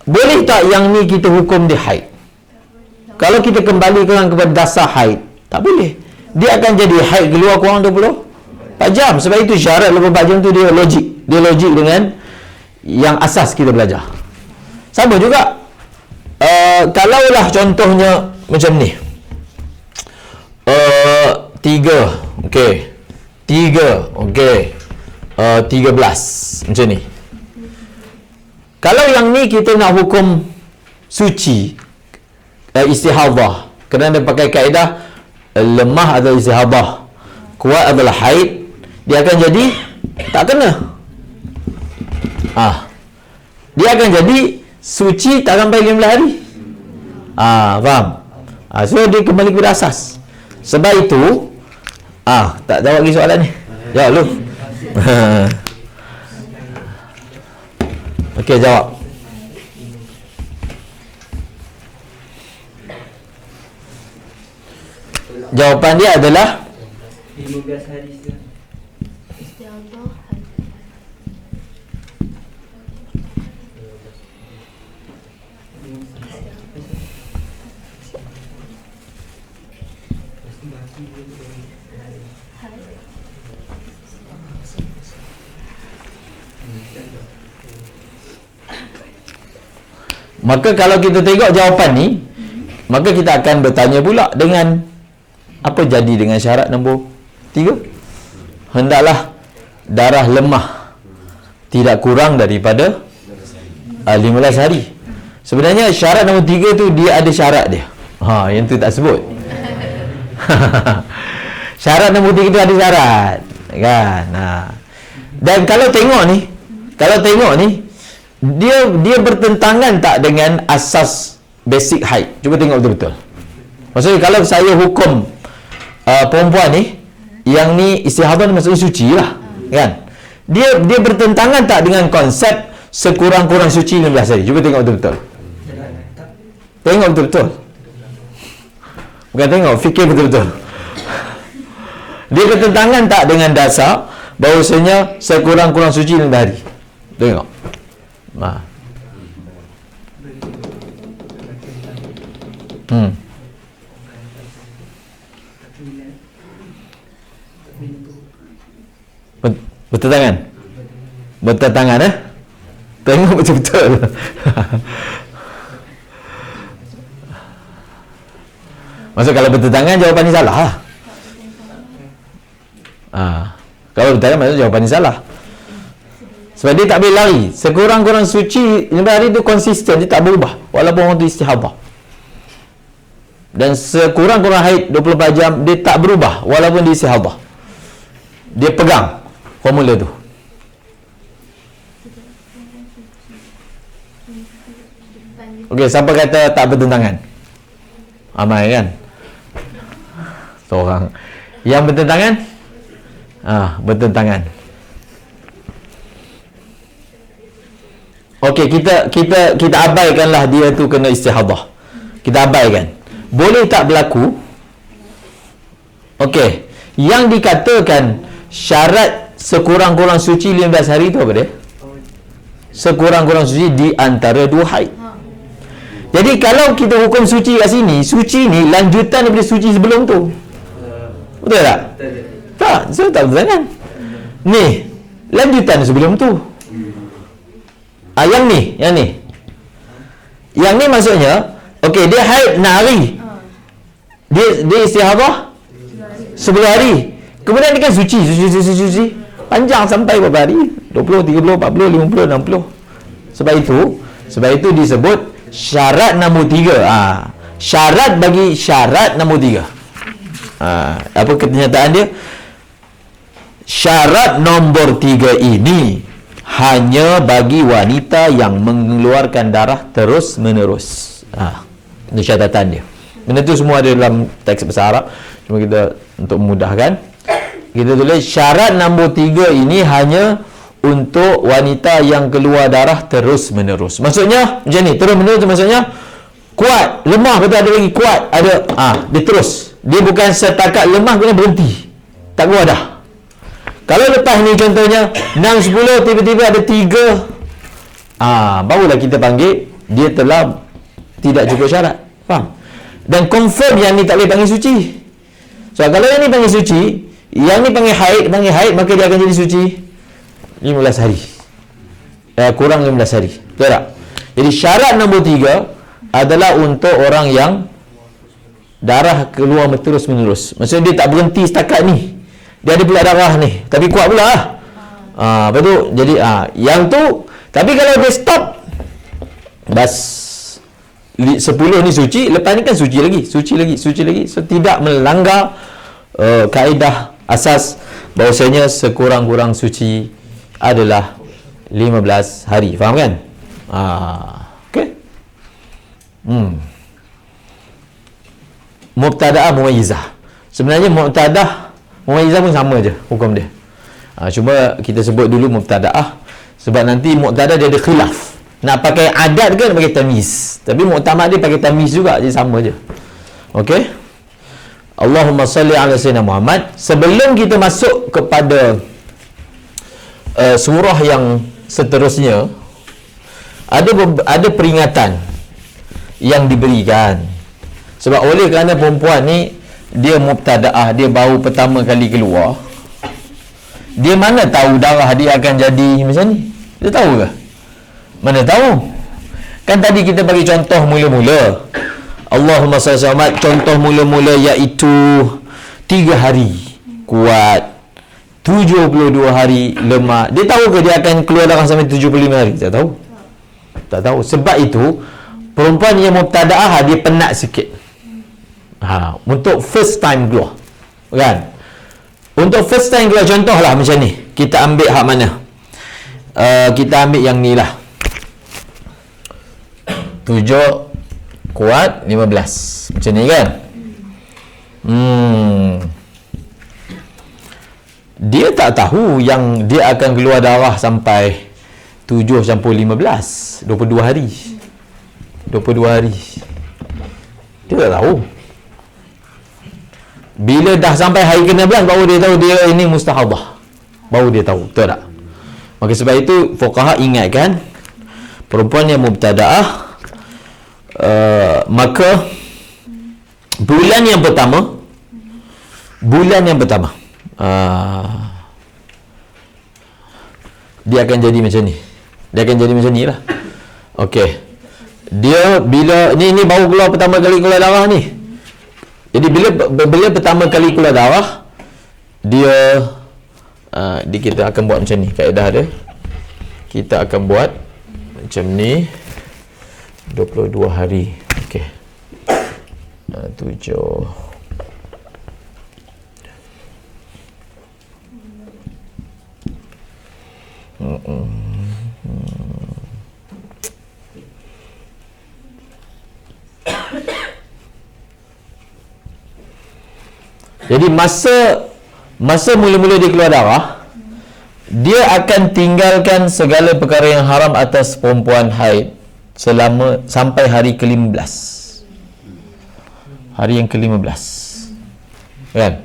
Boleh tak yang ni kita hukum dia haid? Kalau kita kembalikan kepada dasar haid, tak boleh. Dia akan jadi haid keluar kurang 24 jam. Sebab itu syarat 24 jam tu dia logik. Dia logik dengan yang asas kita belajar. Sama juga kalaulah contohnya macam ni, 3 okey, 13 macam ni. Kalau yang ni kita nak hukum suci, istihadah, kerana pakai kaedah lemah adalah istihadah, kuat adalah haid, dia akan jadi tak kena. Dia akan jadi suci tak sampai 15 hari. Faham? So dia kembali kepada asas. Sebab itu tak jawab lagi soalan ni. Jawab lu. Okey, jawab. Jawapan dia adalah 15 hari setelah. Maka kalau kita tengok jawapan ni, maka kita akan bertanya pula dengan apa jadi dengan syarat nombor 3? Hendaklah darah lemah tidak kurang daripada 15 hari. Sebenarnya syarat nombor 3 tu dia ada syarat dia. Yang tu tak sebut. Syarat nombor 3 tu ada syarat, kan? Dan kalau tengok ni, dia bertentangan tak dengan asas basic haid? Cuba tengok betul-betul. Maksudnya kalau saya hukum perempuan ni, yang ni istihadah maksudnya suci lah, kan? Dia bertentangan tak dengan konsep sekurang-kurang suci 15 hari? Cuba tengok betul-betul. Tengok betul-betul. Bukan tengok, fikir betul-betul. Dia bertentangan tak dengan dasar bahawasanya sekurang-kurang suci 15 hari? Tengok. Bertentangan tengok betul-betul. Maksud kalau bertentangan, jawapan ni salah lah. Kalau bertanya maksudnya jawapan ni salah. Sebab dia tak boleh lari. Sekurang-kurang suci 15 hari tu konsisten, dia tak berubah walaupun orang tu istihadah. Dan sekurang-kurang haid 24 jam dia tak berubah walaupun dia istihadah. Dia pegang formula tu. Okey, siapa kata tak bertentangan? Amai kan? Seorang yang bertentangan? Bertentangan. Okey, kita abaikanlah dia tu kena istihadah. Kita abaikan. Boleh tak berlaku? Okey, yang dikatakan syarat sekurang-kurang suci 15 hari tu apa dia? Sekurang-kurang suci di antara 2 haid. Jadi kalau kita hukum suci kat sini, suci ni lanjutan daripada suci sebelum tu. Betul tak? Tak, saya tak betul kan? Ni, lanjutan sebelum tu. Yang ni. Yang ni maksudnya, okey, dia haid 6 hari. Dia istihadah 10 hari. Kemudian dia kan suci. Panjang sampai berapa hari? 20, 30, 40, 50, 60. Sebab itu disebut syarat nombor 3. Syarat bagi syarat nombor 3. Apa kenyataan dia? Syarat nombor 3 ini hanya bagi wanita yang mengeluarkan darah terus menerus. Itu catatan dia. Benda tu semua ada dalam teks bahasa Arab. Cuma kita untuk memudahkan, kita tulis syarat nombor 3 ini hanya untuk wanita yang keluar darah terus menerus. Maksudnya macam ni, terus menerus tu maksudnya kuat, lemah betul ada lagi kuat, ada dia terus. Dia bukan setakat lemah kena berhenti. Tak keluar dah. Kalau lepas ni contohnya 6 10 tiba-tiba ada 3, barulah kita panggil dia telah tidak cukup syarat. Faham? Dan confirm yang ni tak boleh panggil suci. So kalau yang ni panggil suci, yang ni panggil haid, maka dia akan jadi suci 15 hari. Kurang 15 hari. Betul tak? Jadi syarat nombor 3 adalah untuk orang yang darah keluar terus menerus. Maksudnya dia tak berhenti setakat ni. Dia ada pula darah ni, tapi kuat pula lah. Betul. Jadi yang tu, tapi kalau dia stop, bas 10 ni suci, lepas ni kan suci lagi. So tidak melanggar kaedah asas bahawasanya sekurang-kurang suci adalah 15 hari. Faham kan? Okey. Mubtada'ah mumayyizah. Sebenarnya mu'tadah mumayyizah pun sama je hukum dia. Cuma kita sebut dulu mubtada'ah sebab nanti mu'tadah dia ada khilaf. Nak pakai adat ke nak pakai tamyiz? Tapi mu'tamad dia pakai tamyiz juga, jadi sama je. Okey. Allahumma salli ala sayyidina Muhammad. Sebelum kita masuk kepada surah yang seterusnya, ada peringatan yang diberikan. Sebab oleh kerana perempuan ni dia mubtada'ah, dia baru pertama kali keluar, dia mana tahu darah dia akan jadi macam ni? Dia tahu ke? Mana tahu? Kan tadi kita bagi contoh mula-mula, Allahumma salli ala Muhammad, contoh mula-mula iaitu 3 hari kuat, 72 hari lemah. Dia tahu ke dia akan keluar darah sampai 75 hari? Tak tahu. Tak tahu. Sebab itu perempuan yang mubtada'ah dia penat sikit. Untuk first time keluar, kan? Untuk first time keluar, contohlah macam ni. Kita ambil hak mana? Kita ambil yang ni lah. 7 kuat 15. Macam ni kan? Dia tak tahu yang dia akan keluar darah sampai 7 campur 15, 22 hari. 22 hari. Dia tak tahu. Bila dah sampai hari ke-16 baru dia tahu dia ini mustahadah. Baru dia tahu. Betul tak? Maka sebab itu fuqaha ingatkan perempuan yang mubtada'ah, maka bulan yang pertama dia akan jadi macam ni. Dia akan jadi macam ni lah. Okey. Dia bila ni baru keluar pertama kali keluar darah ni. Jadi bila pertama kali keluar darah, dia kita akan buat macam ni kaedah dia. Kita akan buat macam ni 22 hari. Okey. 7 Jadi masa mula-mula dia keluar darah, dia akan tinggalkan segala perkara yang haram atas perempuan haid sampai hari ke-15. Hari yang ke-15. Kan?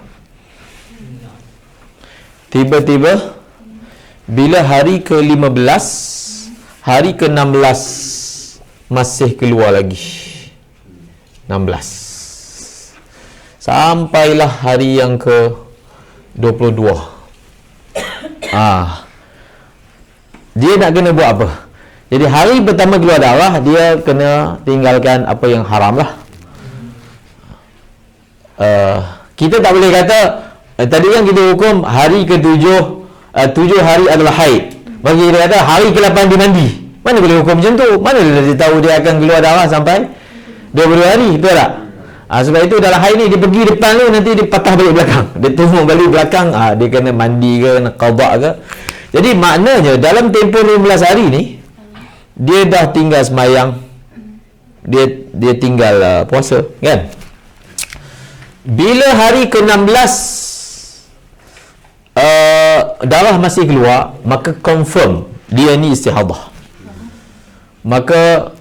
Tiba-tiba bila hari ke-15, hari ke-16 masih keluar lagi. 16. Sampailah hari yang ke-22. Dia nak kena buat apa? Jadi hari pertama keluar darah, dia kena tinggalkan apa yang haram lah. Kita tak boleh kata tadi kan kita hukum hari ke-7, 7 hari adalah haid. Bagi kita kata hari ke-8 dia mandi. Mana boleh hukum macam tu? Mana dia tahu dia akan keluar darah sampai 20 hari, betul tak? Sebab itu dalam haid ni dia pergi depan tu, nanti dia patah balik belakang. Dia tunggu balik belakang, dia kena mandi ke, kena qada ke. Jadi maknanya dalam tempoh 15 hari ni dia dah tinggal semayang, dia tinggal puasa, kan? Bila hari ke-16 darah masih keluar, maka confirm dia ni istihadah. Maka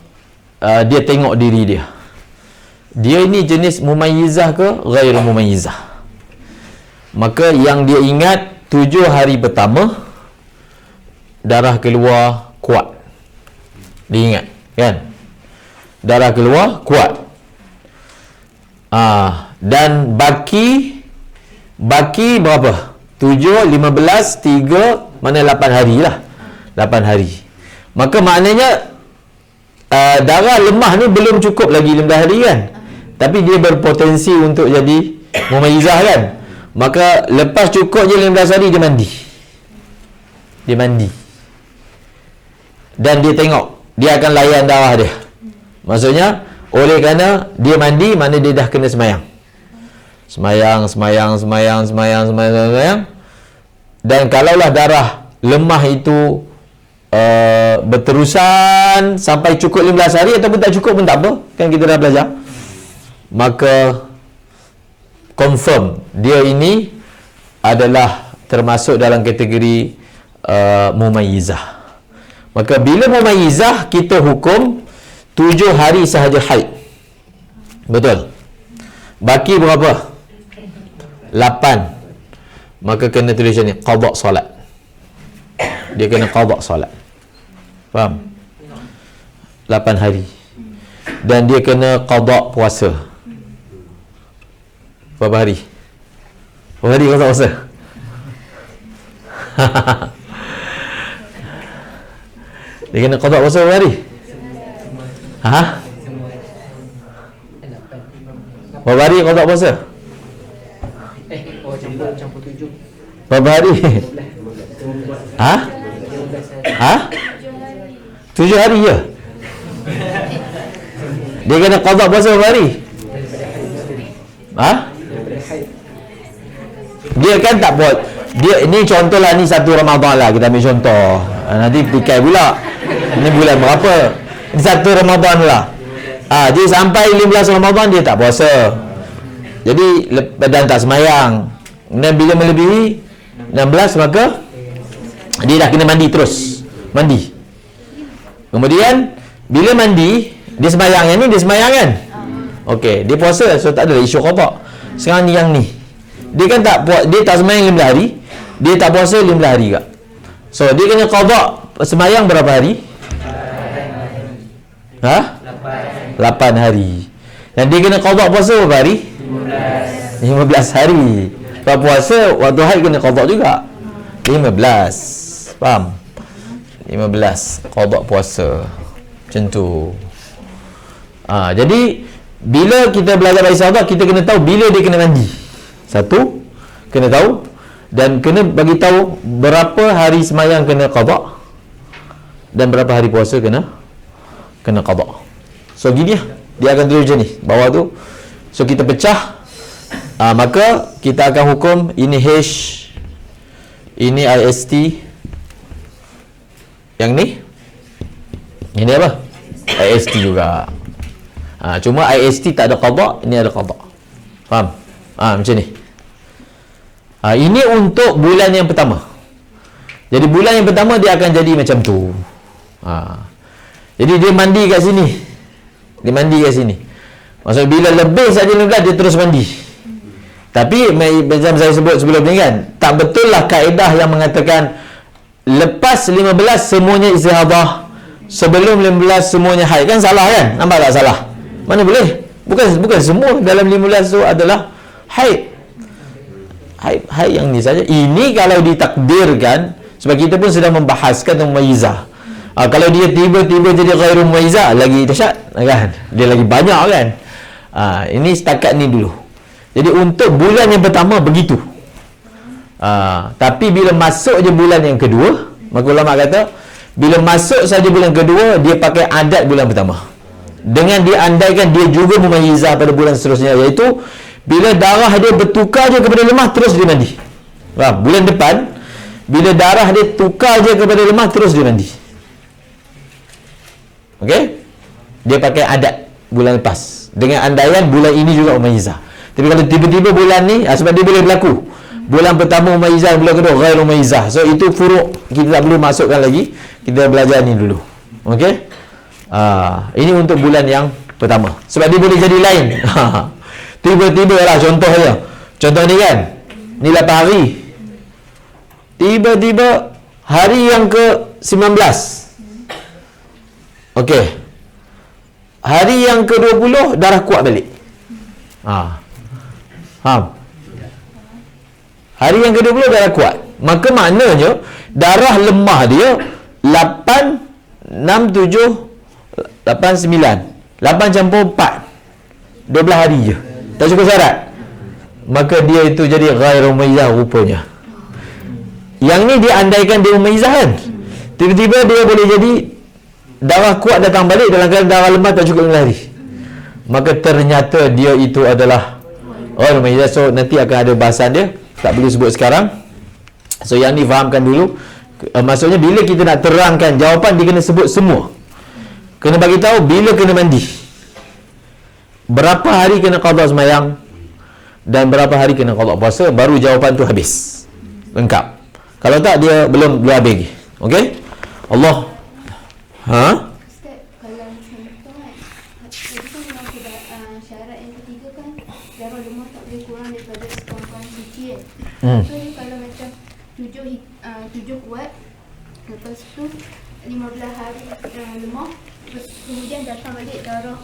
dia tengok diri dia ini jenis mumayyizah ke ghairu mumayyizah. Maka yang dia ingat 7 hari pertama darah keluar kuat. Dia ingat, kan? Darah keluar kuat. Dan baki berapa? 7, 15, 3, mana 8 hari lah. 8 hari. Maka maknanya darah lemah ni belum cukup lagi 15 hari, kan? Tapi dia berpotensi untuk jadi mumayyizah, kan? Maka lepas cukup je 15 hari dia mandi. Dan dia tengok, dia akan layan darah dia. Maksudnya oleh kerana dia mandi, mana dia dah kena semayang. Semayang. Dan kalaulah darah lemah itu berterusan sampai cukup 15 hari ataupun tak cukup pun tak apa, kan kita dah belajar, maka confirm dia ini adalah termasuk dalam kategori mumayyizah. Maka bila mumayyizah, kita hukum 7 hari sahaja haid. Betul? Baki berapa? 8. Maka kena tulis macam ni, qada solat. Dia kena qada solat. Faham? 8 hari. Dan dia kena qada puasa. Berapa hari? Berapa hari qada puasa? Dia kena qada puasa berapa hari? Berapa hari qada puasa? Campur 7. Berapa hari? 7 hari je. Dia kena qada puasa berapa hari? Dia kan tak buat. Dia ni contohlah, ni 1 Ramadan lah, kita ambil contoh. Nanti tikai pula. Ni bulan berapa? Ni 1 Ramadan lah. Dia sampai 15 Ramadan dia tak puasa. Jadi dan tak semayang. Dan bila melebihi 16, maka dia dah kena mandi terus. Mandi. Kemudian bila mandi, dia semayang, yang ni dia semayang, kan? Okey, dia puasa, so tak ada isu qada. Sekarang ni yang ni, dia kan tak dia tak semayang 15 hari, dia tak puasa 15 hari kak. So dia kena qada semayang berapa hari? 8 hari. Dan dia kena qada puasa berapa hari? 15 hari. Kalau puasa waktu haid kena qada juga. 15. Faham? 15 qada puasa. Macam tu. Jadi bila kita belajar istihadah, kita kena tahu bila dia kena mandi. Satu, kena tahu. Dan kena bagi tahu berapa hari semayang kena qada dan berapa hari puasa kena qada. So gini lah, dia akan tulis macam ni bawah tu. So kita pecah, maka kita akan hukum ini H, ini IST, yang ni ini apa? IST juga. Cuma IST tak ada qada, ini ada qada. Faham? Macam ni. Ini untuk bulan yang pertama. Jadi bulan yang pertama dia akan jadi macam tu. Jadi dia mandi kat sini. Dia mandi kat sini. Maksud bila lebih saja 15 dia terus mandi. Tapi macam saya sebut sebelum ni kan, tak betul lah kaedah yang mengatakan lepas 15 semuanya istihadah, sebelum 15 semuanya haid. Kan salah kan? Nampak tak salah? Mana boleh? Bukan semua dalam 15 tu adalah haid. Haid yang ni saja. Ini kalau ditakdirkan, sebab kita pun sedang membahaskan tentang mumayyizah. Kalau dia tiba-tiba jadi ghairu mumayyizah, lagi dahsyat kan? Dia lagi banyak kan? Ini setakat ni dulu. Jadi untuk bulan yang pertama begitu. Tapi bila masuk je bulan yang kedua, maka ulama kata bila masuk saja bulan kedua, dia pakai adat bulan pertama. Dengan dia andaikan dia juga mumayyizah pada bulan seterusnya, iaitu bila darah dia bertukar je kepada lemah, terus dia mandi. Bulan depan, bila darah dia tukar je kepada lemah, terus dia mandi. Okey? Dia pakai adat bulan lepas. Dengan andaian bulan ini juga mumayyizah. Tapi kalau tiba-tiba bulan ni, sebab dia boleh berlaku. Bulan pertama mumayyizah, bulan kedua ghairu mumayyizah. So itu furuk, kita tak perlu masukkan lagi. Kita belajar ni dulu. Okey? Ini untuk bulan yang pertama. Sebab dia boleh jadi lain. Tiba-tiba lah contohnya. Contoh ni kan, ni 8 hari. Tiba-tiba hari yang ke-19. Okey. Hari yang ke-20 darah kuat balik. Hari yang ke-20 darah kuat. Maka maknanya darah lemah dia 8, 6, 7, 8, 9. 8 campur 4. 12 hari je. Tak cukup syarat. Maka dia itu jadi ghairu mumayyizah rupanya. Yang ni dia andaikan dia mumayyizah kan. Tiba-tiba dia boleh jadi darah kuat datang balik dalam keadaan darah lemah tak cukup 15 hari. Maka ternyata dia itu adalah ghairu mumayyizah. So nanti akan ada bahasan dia, tak boleh sebut sekarang. So yang ni fahamkan dulu. Maksudnya bila kita nak terangkan jawapan, dia kena sebut semua. Kena bagi tahu bila kena mandi, berapa hari kena qada semayang, dan berapa hari kena qada puasa, baru jawapan tu habis. Lengkap. Kalau tak, dia belum habis lagi. Okey? Allah. Ustaz, kalau macam tu kan, tadi kan memang syarat yang ketiga kan, darah lemah tak boleh kurang daripada sekurang-kurang suci kan. So kalau macam 7 kuat, lepas tu 15 hari lemah, kemudian datang balik darah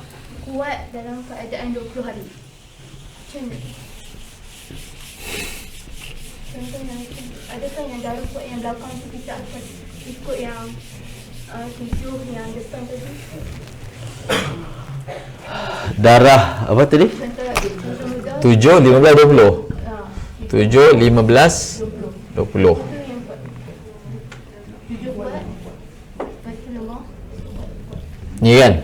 kuat dalam keadaan 20 hari. Macam mana? Contohnya, adakah yang darah kuat yang belakang tu kita akan ikut yang 7 yang depan tadi? Darah apa tadi? Contoh 7, 15, 20. 7, 15, 20. Itu yang kuat. 7 kuat, lepas tu lemah. Ni kan?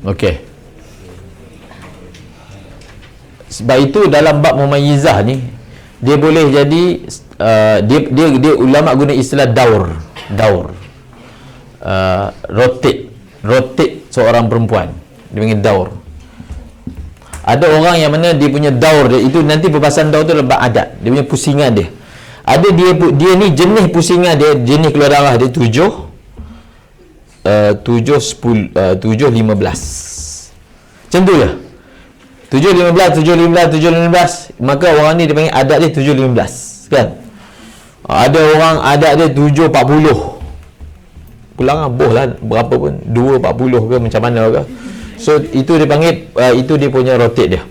Okey. Sebab itu dalam bab mumayyizah ni, dia boleh jadi dia ulama guna istilah daur. Rotate seorang perempuan. Dia panggil daur. Ada orang yang mana dia punya daur dia itu, nanti perbahasan daur tu lebat adat. Dia punya pusingan dia. Ada dia ni jenis pusingan dia, jenis keluar darah dia 7, 10, 7, 15. Macam tu je. 7, 15, 7, 15, 7, 15. Maka orang ni dia panggil adat dia 7, 15. Kan? Ada orang adat dia 7, 40. Pulang lah, boh lah. Berapa pun. 2, 40 ke macam mana ke. So, itu dia panggil, itu dia punya rotate dia.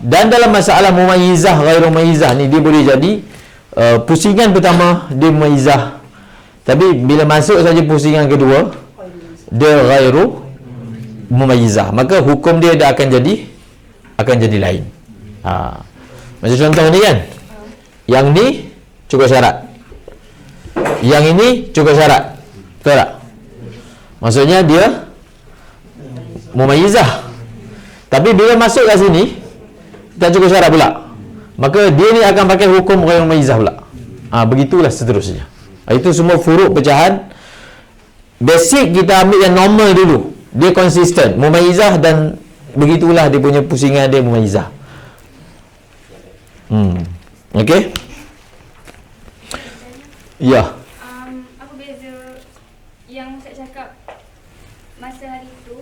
Dan dalam masalah mumayyizah, ghairu mumayyizah ni, dia boleh jadi pusingan pertama dia mumayyizah, tapi bila masuk saja pusingan kedua dia ghairu mumayyizah, maka hukum dia dah akan jadi akan jadi lain. Macam contoh ni kan, yang ni cukup syarat, yang ini cukup syarat, betul tak? Maksudnya dia mumayyizah. Tapi bila masuk kat sini tak cukup syarat pula, maka dia ni akan pakai hukum ghairu mumayyizah pula. Begitulah seterusnya. Itu semua furuk pecahan. Basic kita ambil yang normal dulu, dia konsisten mumayyizah, dan begitulah dia punya pusingan dia mumayyizah. Okey? Ya. Apa beza yang Ustaz cakap masa hari tu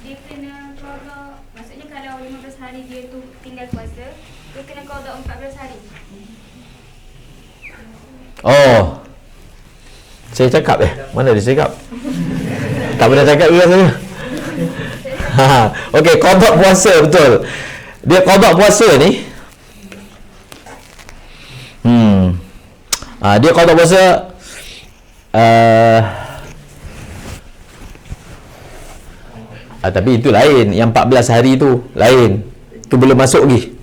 dia kena qada, maksudnya kalau 15 hari dia tu tinggal puasa, dia kena qada 14 hari. Oh, saya cakap mana dia cakap? Tak pernah cakap juga saya. Okey, qada puasa, betul. Dia qada puasa ni, dia qada puasa tapi itu lain. Yang 14 hari tu lain, itu belum masuk lagi.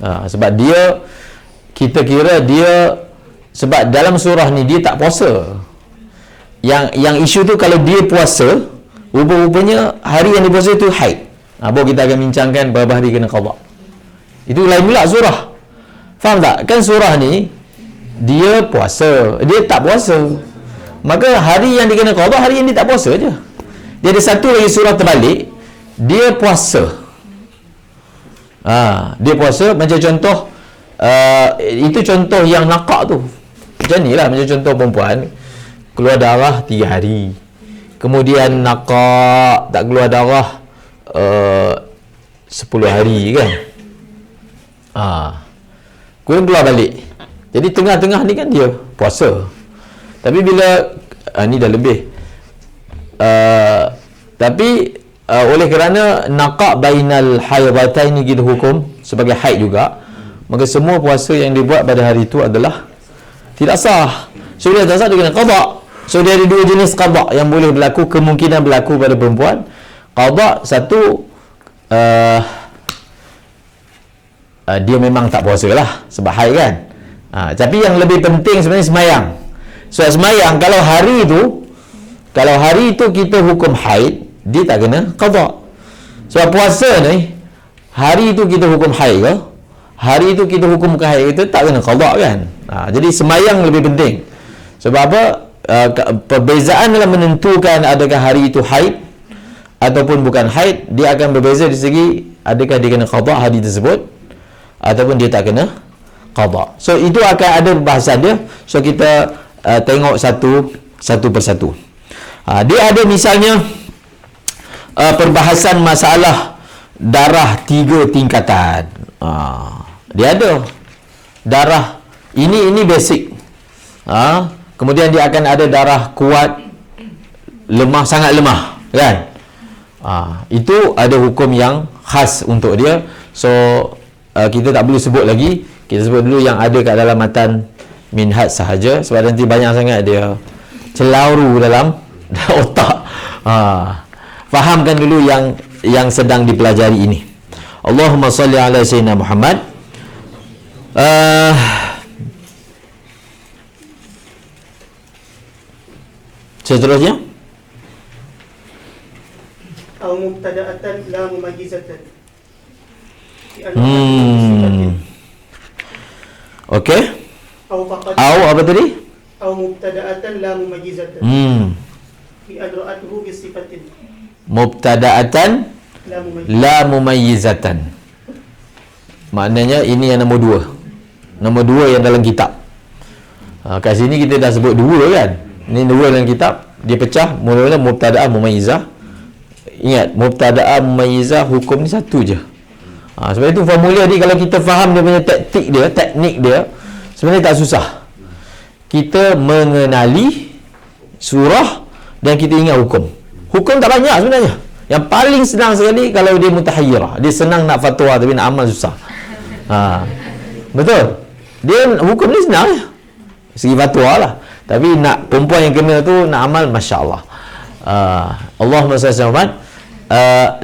Sebab dia, kita kira dia, sebab dalam surah ni dia tak puasa. Yang isu tu kalau dia puasa, rupa-rupanya hari yang dia puasa tu haid. Baru kita akan bincangkan berapa hari kena qada. Itu lain pula surah. Faham tak? Kan surah ni dia puasa, dia tak puasa. Maka hari yang dia kena qada, hari yang dia tak puasa je. Dia ada satu lagi surah terbalik, dia puasa. Dia puasa macam contoh, itu contoh yang nakak tu. Macam ni lah, macam contoh perempuan keluar darah 3 hari, kemudian nakak tak keluar darah 10 hari kan. Kemudian keluar balik. Jadi tengah-tengah ni kan dia puasa. Tapi bila ni dah lebih, tapi oleh kerana nakak bainal haidhatain ni kita hukum sebagai haid juga, maka semua puasa yang dibuat pada hari itu adalah tidak sah. So dia tak sah, dia kena qada. So dia ada 2 jenis qada yang boleh berlaku, kemungkinan berlaku pada perempuan. Qada satu, dia memang tak puasa lah sebab haid kan. Tapi yang lebih penting sebenarnya semayang. So semayang, kalau hari itu kita hukum haid, dia tak kena qada. Sebab puasa ni, hari itu kita hukum haid ke, hari itu kita hukum bukan haid, kita tak kena qada kan. Jadi semayang lebih penting. Sebab apa? Perbezaan dalam menentukan adakah hari itu haid ataupun bukan haid, dia akan berbeza di segi adakah dia kena qada hari tersebut ataupun dia tak kena qada. So itu akan ada bahasan dia. So kita tengok satu persatu. Dia ada misalnya perbahasan masalah darah 3 tingkatan. Dia ada darah ini basic. Kemudian dia akan ada darah kuat, lemah, sangat lemah kan. Itu ada hukum yang khas untuk dia. So kita tak boleh sebut lagi, kita sebut dulu yang ada kat dalam matan minhaj sahaja, sebab nanti banyak sangat dia celauru dalam otak. Fahamkan dulu yang sedang dipelajari ini. Allahumma salli ala sayyidina Muhammad. Seterusnya, atau mubtada'atan la mumayyizatan. Okey. Au apa tadi? Au mubtada'atan la mumayyizatan. Bi adra'atuhu bi sifatin. Mubtada'atan la mumayyizatan. Maknanya ini yang nombor 2. Nombor 2 yang dalam kitab. Kat sini kita dah sebut 2 kan. Ini 2 dalam kitab. Dia pecah mula-mula mubtada'ah mumayyizah. Ingat, mubtada'ah mumayyizah hukum ni satu je. Sebab itu formula ni kalau kita faham dia punya teknik dia sebenarnya tak susah. Kita mengenali surah dan kita ingat hukum. Hukum tak banyak sebenarnya. Yang paling senang sekali kalau dia mutahayyirah. Dia senang nak fatwa tapi nak amal susah. Betul. Dia hukum ni senang je. Segi fatwa lah. Tapi nak perempuan yang kena tu nak amal, masya-Allah. Allahumma salli ala Muhammad.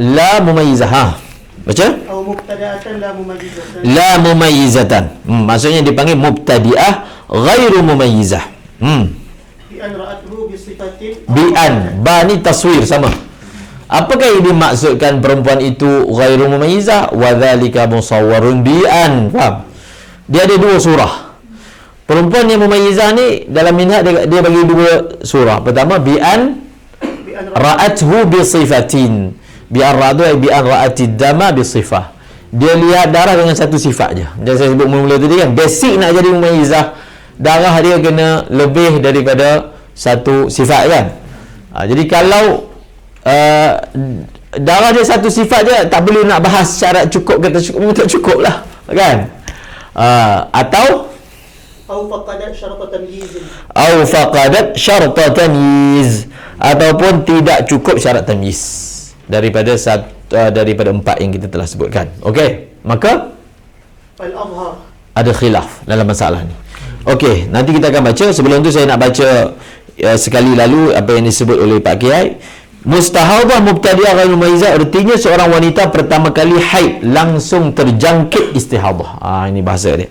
La mumayyizah. Baca? أو مبتدأة لا مميزة. La mumayyizatan. Maksudnya dipanggil mubtadi'ah ghairu mumayyizah. بأن رأته بصفة Bi'an. Ba ni taswir sama. Apakah yang dimaksudkan perempuan itu ghairu mumayyizah? Wa dhalika musawwarun bi'an. Faham? Dia ada dua surah. Perempuan yang mumayyizah ni dalam minhaj dia bagi dua surah. Pertama bi'an بأن ra'athu bi sifatin. Bi'an ra'atu ay bi'an ra'atid dama bi sifah. Dia lihat darah dengan satu sifat je. Macam saya sebut mula-mula tadi kan, basic nak jadi mumayyizah, darah dia kena lebih daripada satu sifat kan. Jadi kalau darah dia satu sifat je, tak perlu nak bahas syarat cukup ke tak cukup, memang tak cukup lah kan. Atau أو فقدت شرط تمييز. au faqadat syarta tamyiz, ataupun tidak cukup syarat tamyiz daripada daripada empat yang kita telah sebutkan. Okey, maka فالأظهر ada khilaf dalam masalah ni. Okey, nanti kita akan baca. Sebelum tu saya nak baca sekali lalu apa yang disebut oleh Pak Kiai. Mustahadah mubtadi'ah ghairu mumayyizah, artinya seorang wanita pertama kali haid langsung terjangkit istihadah. Ini bahasa dia.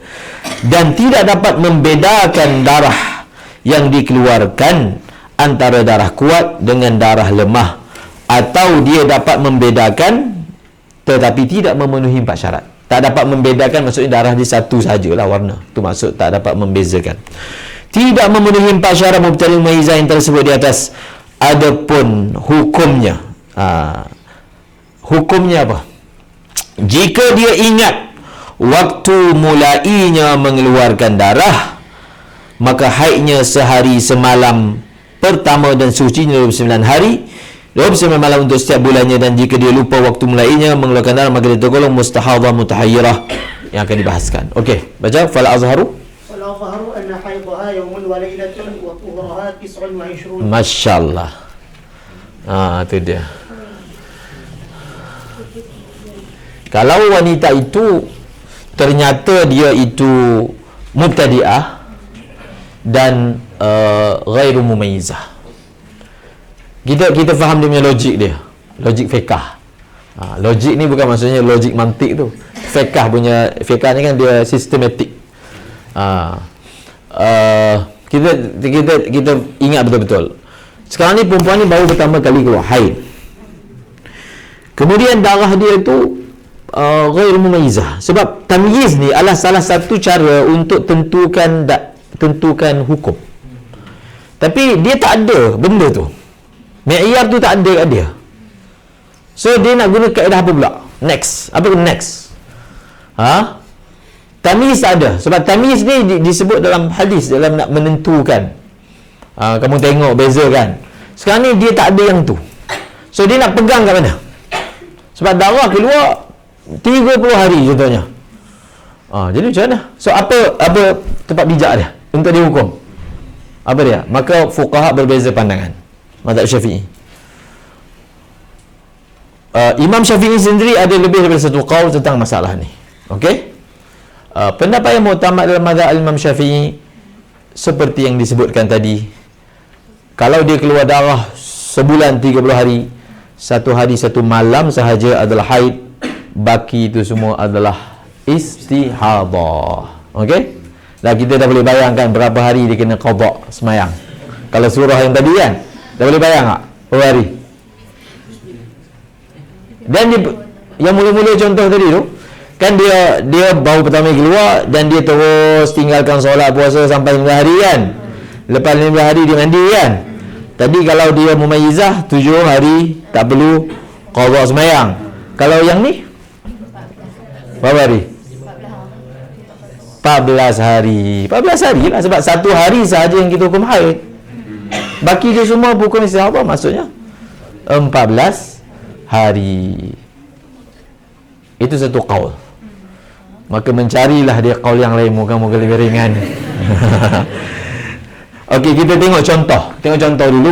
Dan tidak dapat membedakan darah yang dikeluarkan antara darah kuat dengan darah lemah, atau dia dapat membedakan tetapi tidak memenuhi empat syarat. Tak dapat membedakan maksudnya darah dia satu sajalah warna. Tu maksud tak dapat membezakan. Tidak memenuhi empat syarat mubtadi'ah mumayyizah yang tersebut di atas. Adapun hukumnya, hukumnya apa? Jika dia ingat waktu mulainya mengeluarkan darah, maka haidnya sehari semalam pertama dan sucinya 29 hari, 29 malam untuk setiap bulannya. Dan jika dia lupa waktu mulainya mengeluarkan darah, maka dia tergolong mustahadah mutahayyirah yang akan dibahaskan. Okey, baca fal azharu. والأظهر أن حيضها يوم وليلة وطهرها 29. Masya-Allah. Itu dia. Kalau wanita itu ternyata dia itu mubtadi'ah dan ghairu mumayyizah, kita faham dia punya logik dia, logik fiqah. Logik ni bukan maksudnya logik mantik tu. Fiqah punya, fiqah ni kan dia sistematik. Kita ingat betul-betul. Sekarang ni perempuan ni baru pertama kali keluar haid. Kemudian darah dia tu ghairu mumayyizah. Sebab tamyiz ni adalah salah satu cara untuk tentukan hukum. Tapi dia tak ada benda tu. Mi'yar tu tak ada kat dia. So dia nak guna kaedah apa pula? Next. Apa next? Tamyiz tak ada. Sebab tamyiz ni disebut dalam hadis, dalam nak menentukan. Kamu tengok beza kan. Sekarang ni dia tak ada yang tu. So dia nak pegang kat mana? Sebab darah keluar 30 hari contohnya. Jadi macam mana? So apa tempat bijak dia untuk dihukum? Apa dia? Maka fuqaha berbeza pandangan. Mazhab Syafi'i. Imam Syafi'i sendiri ada lebih daripada satu qaul tentang masalah ni. Okey? Pendapat yang muktamad dalam mazhab Imam Syafi'i seperti yang disebutkan tadi, kalau dia keluar darah sebulan 30 hari, satu hari satu malam sahaja adalah haid, baki itu semua adalah istihadah. Okey? Dan kita dah boleh bayangkan berapa hari dia kena qada semayang. Kalau surah yang tadi kan, dah boleh bayang tak? Berapa hari? Dan dia, yang mula-mula contoh tadi tu kan, dia baru pertama keluar dan dia terus tinggalkan solat puasa sampai 5 hari kan. Lepas 5 hari dia mandi kan. Tadi kalau dia mumayyizah 7 hari tak perlu qada semayang. Kalau yang ni berapa hari? 14 hari. 14 hari lah, sebab satu hari sahaja yang kita hukum haid. Baki dia semua hukum istihadah, maksudnya 14 hari. Itu satu qaul. Maka mencarilah dia qaul yang lain, moga-moga lebih ringan. Okey, kita tengok contoh. Tengok contoh dulu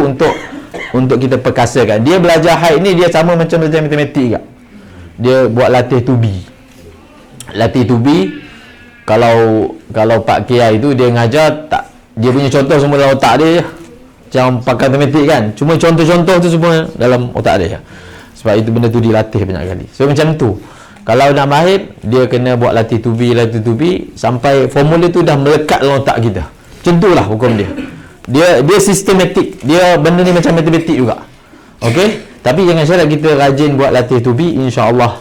untuk kita perkasakan. Dia belajar haid ni dia sama macam belajar matematik juga. Dia buat latih to be. Latih to be, kalau Pak Kiai tu dia ngajar tak, dia punya contoh semua dalam otak dia je. Macam pakar matematik kan. Cuma contoh-contoh tu semua dalam otak dia je. Sebab itu benda tu dilatih banyak kali. So macam tu. Kalau nak mahir, dia kena buat latih tubi sampai formula tu dah melekat dalam otak kita. Macam itulah hukum dia. Dia sistematik. Dia benda ni macam matematik juga. Okey? Tapi jangan syarat kita rajin buat latih tubi, insya-Allah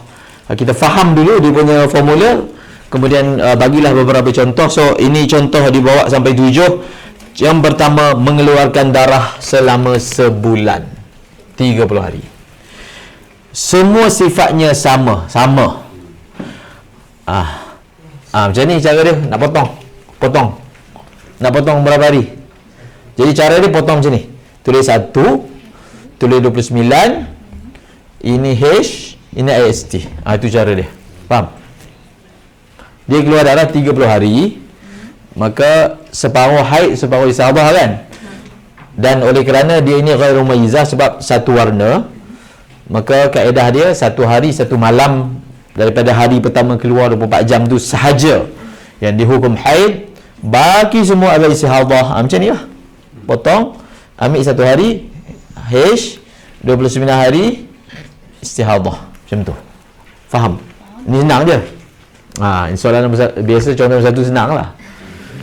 kita faham dulu dia punya formula, kemudian bagilah beberapa contoh. So ini contoh dibawa sampai 7. Yang pertama, mengeluarkan darah selama sebulan 30 hari. Semua sifatnya sama. Macam ni cara dia nak potong. Nak potong berapa hari? Jadi cara dia potong macam ni. Tulis 1, tulis 29, ini H, ini IST. Itu cara dia. Faham? Dia keluar darah 30 hari, maka separuh haid, separuh isabah kan? Dan oleh kerana dia ini ghairu mumayyizah sebab satu warna, maka kaedah dia 1 hari 1 malam daripada hari pertama keluar 24 jam tu sahaja yang dihukum haid. Baki semua adalah istihadah. Macam ni lah. Potong, ambil 1 hari H, 29 hari istihadah. Macam tu. Faham? Ni senang je. Soalan nombor biasa contoh nombor 1 senang lah.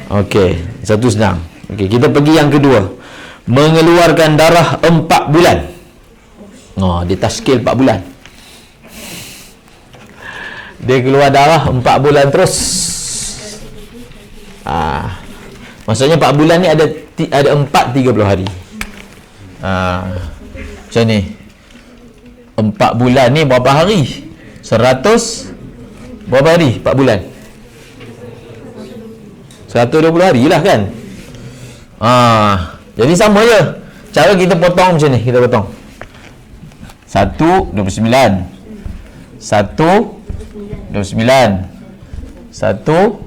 Okey, 1 senang. Okey, kita pergi yang kedua. Mengeluarkan darah 4 bulan. Dia tashkil 4 bulan. Dia keluar darah 4 bulan terus. Maksudnya 4 bulan ni ada 4 30 hari. Macam ni. 4 bulan ni berapa hari? 100 berapa hari? 4 bulan 120 hari lah kan. Jadi sama je. Cara kita potong macam ni. Kita potong 1, 29 1, 29 1,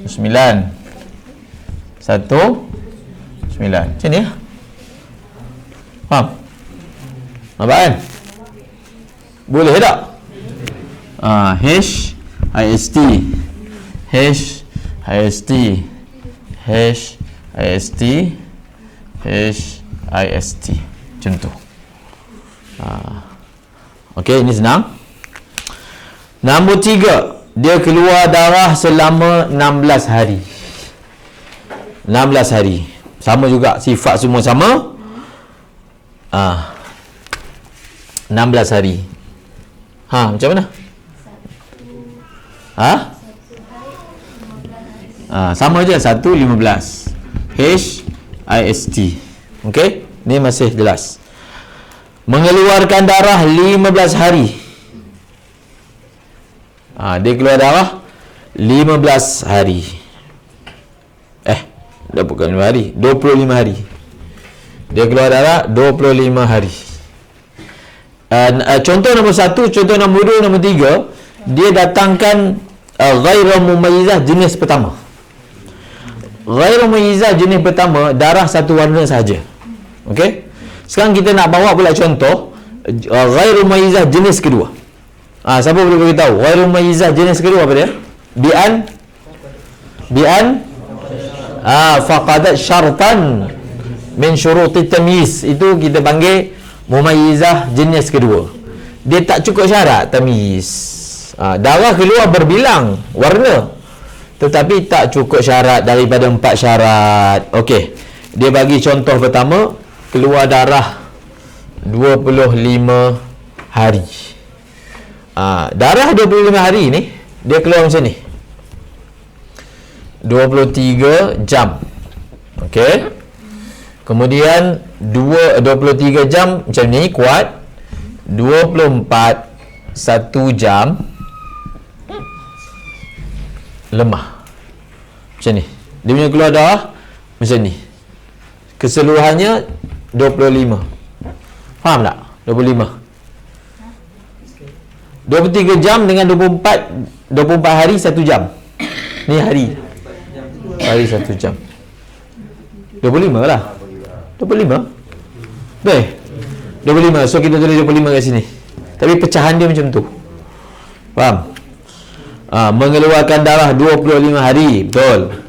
29 1, 9. Macam ni lah. Faham? Nampak kan? Boleh tak? H, IST H, IST H, IST H, IST. Macam tu. Okey, ini senang. Nombor 3, dia keluar darah selama 16 hari. 16 hari. Sama juga, sifat semua sama. 16 hari. Macam mana? Sama je, 1, 15 H, IST. Okey, ni masih jelas. Mengeluarkan darah 15 hari. Dia keluar darah 15 hari. Dah bukan 5 hari, 25 hari. Dia keluar darah 25 hari. Contoh nombor 1, contoh nombor 2, nombor 3, dia datangkan ghairu mumayyizah jenis pertama. Ghairu mumayyizah jenis pertama, darah satu warna sahaja. Okey? Sekarang kita nak bawa pula contoh ghairu mumayyizah jenis kedua. Siapa boleh beritahu? Ghairu mumayyizah jenis kedua apa dia? Bi'an faqadat syartan min syuruti tamyiz. Itu kita panggil mumayyizah jenis kedua. Dia tak cukup syarat tamyiz. Darah keluar berbilang warna, tetapi tak cukup syarat daripada 4 syarat. Okey, dia bagi contoh pertama, keluar darah 25 hari. Darah 25 hari ni dia keluar macam ni, 23 jam. Okey, kemudian 23 jam macam ni kuat, 24 1 jam lemah. Macam ni. Dia punya keluar darah macam ni. Keseluruhannya 25. Faham tak? 25. 23 jam dengan 24 hari 1 jam. Ni hari 1 jam. 25 lah. 25. Baik. 25. So kita tulis 25 kat sini. Tapi pecahan dia macam tu. Faham? Mengeluarkan darah 25 hari. Betul.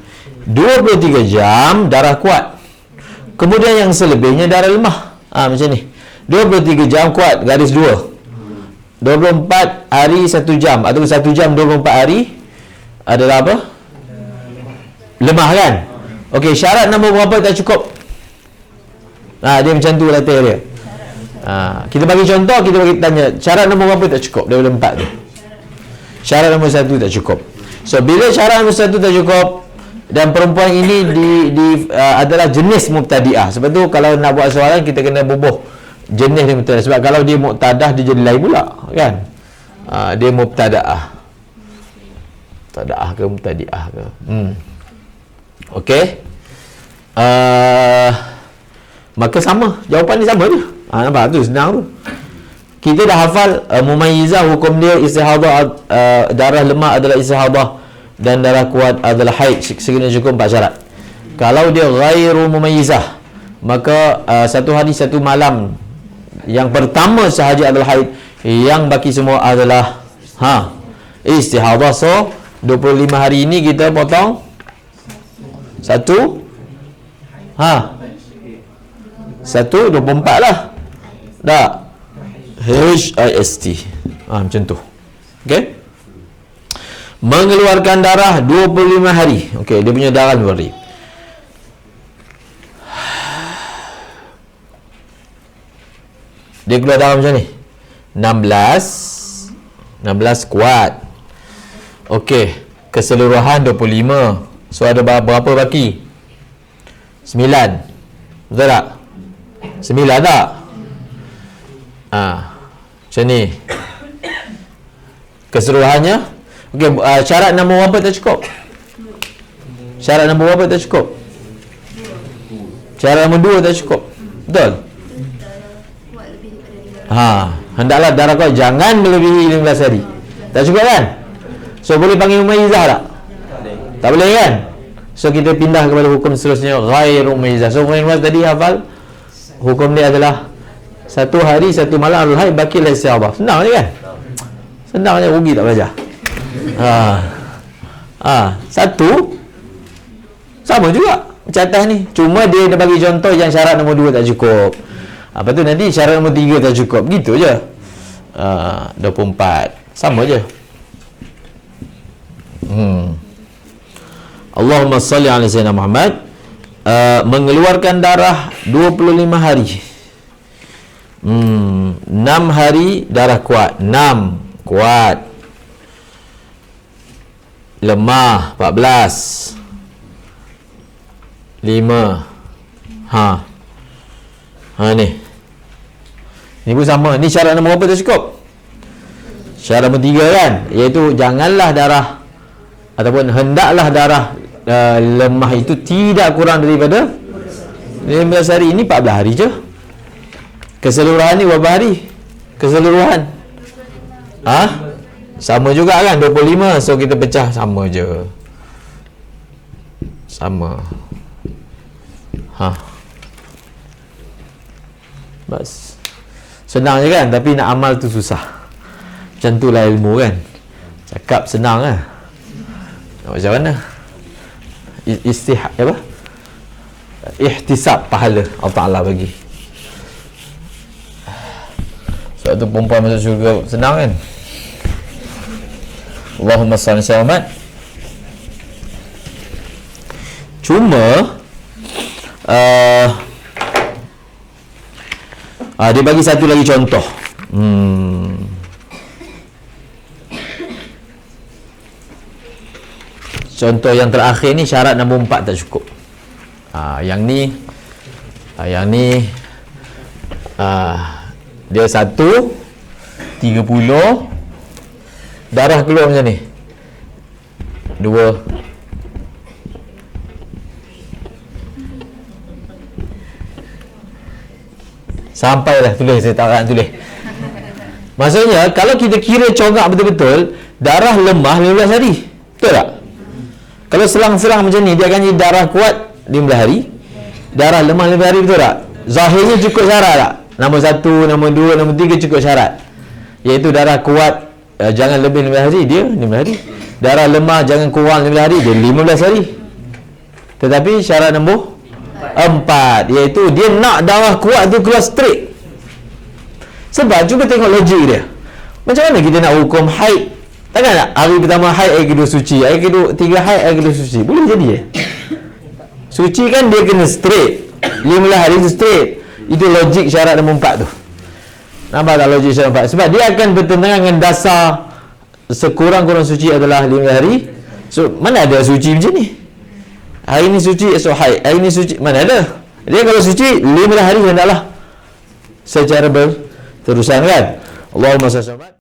23 jam darah kuat. Kemudian yang selebihnya darah lemah. Macam ni. 23 jam kuat, garis 2. 24 hari 1 jam atau 1 jam 24 hari adalah apa? Lemah kan? Okey, syarat nombor berapa tak cukup? Dia macam tu latih dia. Kita bagi contoh, kita bagi tanya syarat nombor berapa tak cukup daripada 4 tu. Syarat nombor 1 tak cukup. So bila syarat nombor 1 tak cukup dan perempuan ini adalah jenis mubtadi'ah. Sebab tu kalau nak buat soalan kita kena bubuh jenis dia mubtadi'ah. Sebab kalau dia muqtadah dia jadi lain pula kan. Dia mubtada'ah. Mubtada'ah ke mubtadi'ah ke. Okey. Maka sama, jawapan ni sama je. Nampak tu senang tu. Kita dah hafal mumayyizah, hukum dia istihadah, darah lemah adalah istihadah dan darah kuat adalah haid sekiranya cukup 4 syarat. Kalau dia ghairu mumayyizah, maka 1 hari 1 malam yang pertama sahaja adalah haid, yang baki semua adalah istihadah. So 25 hari ini kita potong 1 24 lah. Tak? HIST. Macam tu. Okey. Mengeluarkan darah 25 hari. Okey, dia punya darah 2 hari. Dia keluar darah macam ni. 16 kuat. Okey, keseluruhan 25. So ada berapa baki? 9. Betul tak? 9 tak? Macam ni. Keseluruhannya. Okey, syarat nombor berapa tak cukup? Syarat nombor berapa tak cukup? Syarat nombor 2 tak cukup. Betul? Hendaklah darah kuat jangan melebihi 15 hari. Tak cukup kan? So boleh panggil mumayyizah tak? Tak boleh kan? So kita pindah kepada hukum seterusnya, ghairu mumayyizah. So mumayyizah tadi hafal hukum dia adalah 1 hari 1 malam adalah haid, baki la istihadah. Senang je kan? Senang je, rugi tak belajar. Satu sama juga macam atas ni. Cuma dia bagi contoh yang syarat nombor 2 tak cukup. Lepas tu nanti syarat nombor 3 tak cukup. Gitu je. 24. Sama je. Allahumma salli ala sayyidina Muhammad. Mengeluarkan darah 25 hari. 6 hari darah kuat. 6 kuat. Lemah 14. 5. Ni. Ni pun sama. Ni syarat nombor berapa tak cukup? Syarat nombor 3 kan, iaitu janganlah darah ataupun hendaklah darah lemah itu tidak kurang daripada 15 hari. Ini 14 hari je. Keseluruhan ni berapa hari? Keseluruhan sama juga kan, 25. So kita pecah sama je. Sama. Bas. Senang je kan, tapi nak amal tu susah. Macam tu lah ilmu kan. Cakap senang lah. Macam mana? Ihtisab pahala Allah Ta'ala bagi. Sebab tu perempuan masuk syurga senang kan. Allahumma salli ala Muhammad. Cuma dia bagi satu lagi contoh. Contoh yang terakhir ni syarat nombor 4 tak cukup. Yang ni dia 1:30 darah keluar macam ni. 2 sampailah tulis, saya tak nak tulis. Maksudnya kalau kita kira congak betul-betul, darah lemah 15 hari. Betul tak? Kalau selang-selang macam ni, dia akan jadi darah kuat 15 hari, darah lemah 15 hari. Betul tak? Zahirnya cukup syarat tak? Nombor 1, nombor 2, nombor 3 cukup syarat, iaitu darah kuat jangan lebih 15 hari, dia 15 hari. Darah lemah jangan kurang 15 hari, dia 15 hari. Tetapi syarat nombor 4, iaitu dia nak darah kuat tu keluar straight. Sebab cuba tengok logik dia. Macam mana kita nak hukum haid? Takkan nak hari pertama haid, hari kedua suci, hari kedua 3 haid, hari kedua suci? Boleh jadi Suci kan dia kena straight, 15 hari tu straight. Itu logik syarat nombor 4 tu. Nampak tak logik syarat 4? Sebab dia akan bertentangan dengan dasar sekurang-kurang suci adalah 15 hari. So mana ada suci macam ni? Hari ni suci, esok haid. Hari ni suci, mana ada? Dia kalau suci 15 hari hendaklah secara berterusan kan. Allahumma salli